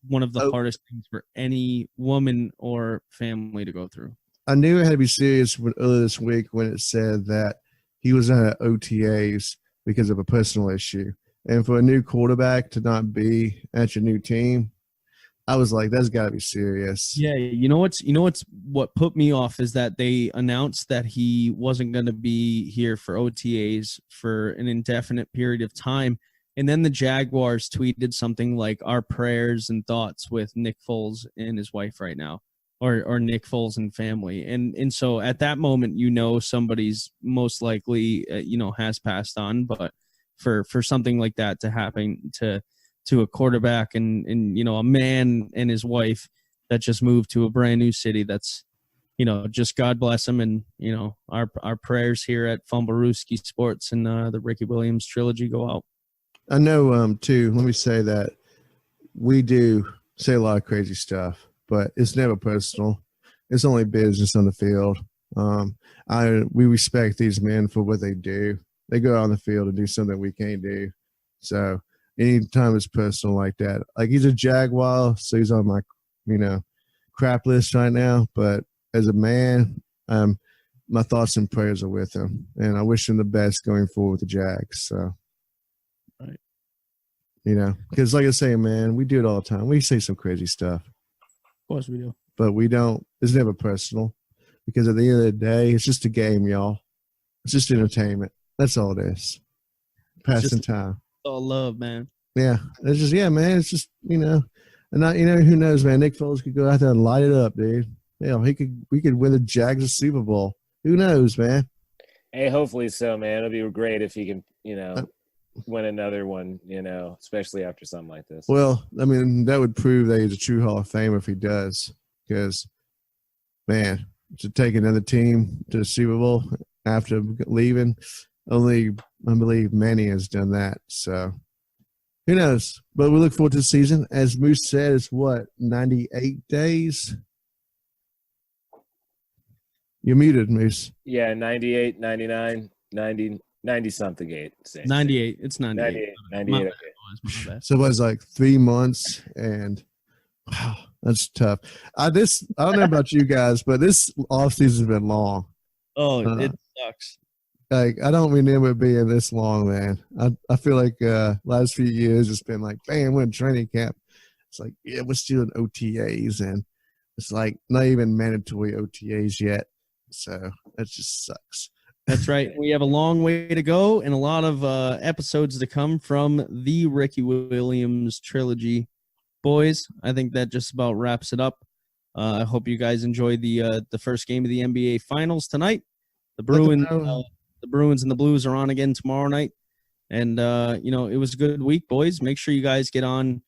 one of the hardest things for any woman or family to go through. I knew it had to be serious earlier this week when it said that he was at OTAs because of a personal issue. And for a new quarterback to not be at your new team, I was like, that's got to be serious. Yeah, what put me off is that they announced that he wasn't going to be here for OTAs for an indefinite period of time. And then the Jaguars tweeted something like, our prayers and thoughts with Nick Foles and his wife right now, or Nick Foles and family. And so at that moment, somebody's most likely, has passed on. But for something like that to happen to a quarterback and a man and his wife that just moved to a brand new city, that's, just God bless him. And, our prayers here at Fumblerooski Sports and the Ricky Williams Trilogy go out. I know, too, let me say that we do say a lot of crazy stuff, but it's never personal. It's only business on the field. We respect these men for what they do. They go out on the field and do something we can't do. So anytime it's personal like that, like he's a Jaguar, so he's on my, crap list right now. But as a man, my thoughts and prayers are with him, and I wish him the best going forward with the Jags. So, right. Because like I say, man, we do it all the time. We say some crazy stuff. Of course we do. But we don't. It's never personal, because at the end of the day, it's just a game, y'all. It's just entertainment. That's all it is. Passing time. All love, man. Yeah. It's just, man. It's just, and who knows, man. Nick Foles could go out there and light it up, dude. We could win the Jags a Super Bowl. Who knows, man? Hey, hopefully so, man. It'll be great if he can, win another one, especially after something like this. Well, I mean, that would prove that he's a true Hall of Famer if he does. Because, man, to take another team to the Super Bowl after leaving, only, I believe, Manny has done that. So, who knows? But we look forward to the season. As Moose said, it's 98 days? You're muted, Moose. Yeah, 98, 99, 90-something gate. 98. It's 98. 98. Okay. So it was like 3 months, and wow, that's tough. I don't know about you guys, but this offseason has been long. Oh, it sucks. Like, I don't remember it being this long, man. I feel like last few years it's been like, bam, we're in training camp. It's like, yeah, we're still in OTAs, and it's like not even mandatory OTAs yet. So that just sucks. That's right. We have a long way to go and a lot of episodes to come from the Ricky Williams Trilogy. Boys, I think that just about wraps it up. I hope you guys enjoyed the first game of the NBA Finals tonight. The Bruins and the Blues are on again tomorrow night. And, it was a good week, boys. Make sure you guys get on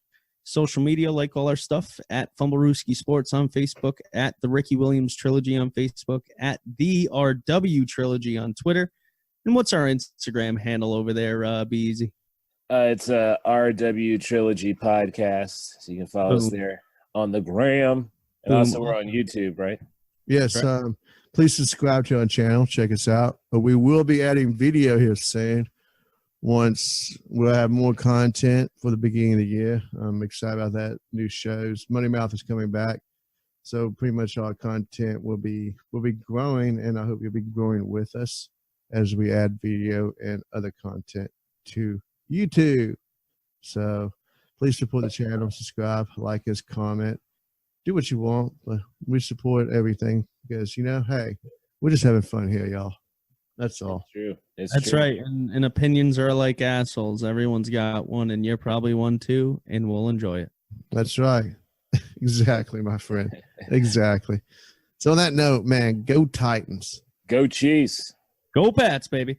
social media, like all our stuff, at Fumblerooski Sports on Facebook, at the Ricky Williams Trilogy on Facebook, at the RW Trilogy on Twitter. And what's our Instagram handle over there, Be Easy? It's a RW Trilogy podcast, so you can follow us there on the gram. And also we're on YouTube, right? Yes. Please subscribe to our channel. Check us out. But we will be adding video here soon. Once we'll have more content for the beginning of the year. I'm excited about that. New shows. Money Mouth is coming back. So pretty much our content will be growing, and I hope you'll be growing with us as we add video and other content to YouTube. So please support the channel, subscribe, like us, comment, do what you want, but we support everything because, hey, we're just having fun here, y'all. That's all. It's true. That's true. Right. And opinions are like assholes. Everyone's got one, and you're probably one too, and we'll enjoy it. That's right. Exactly, my friend. Exactly. So on that note, man, go Titans. Go Chiefs. Go Pats, baby.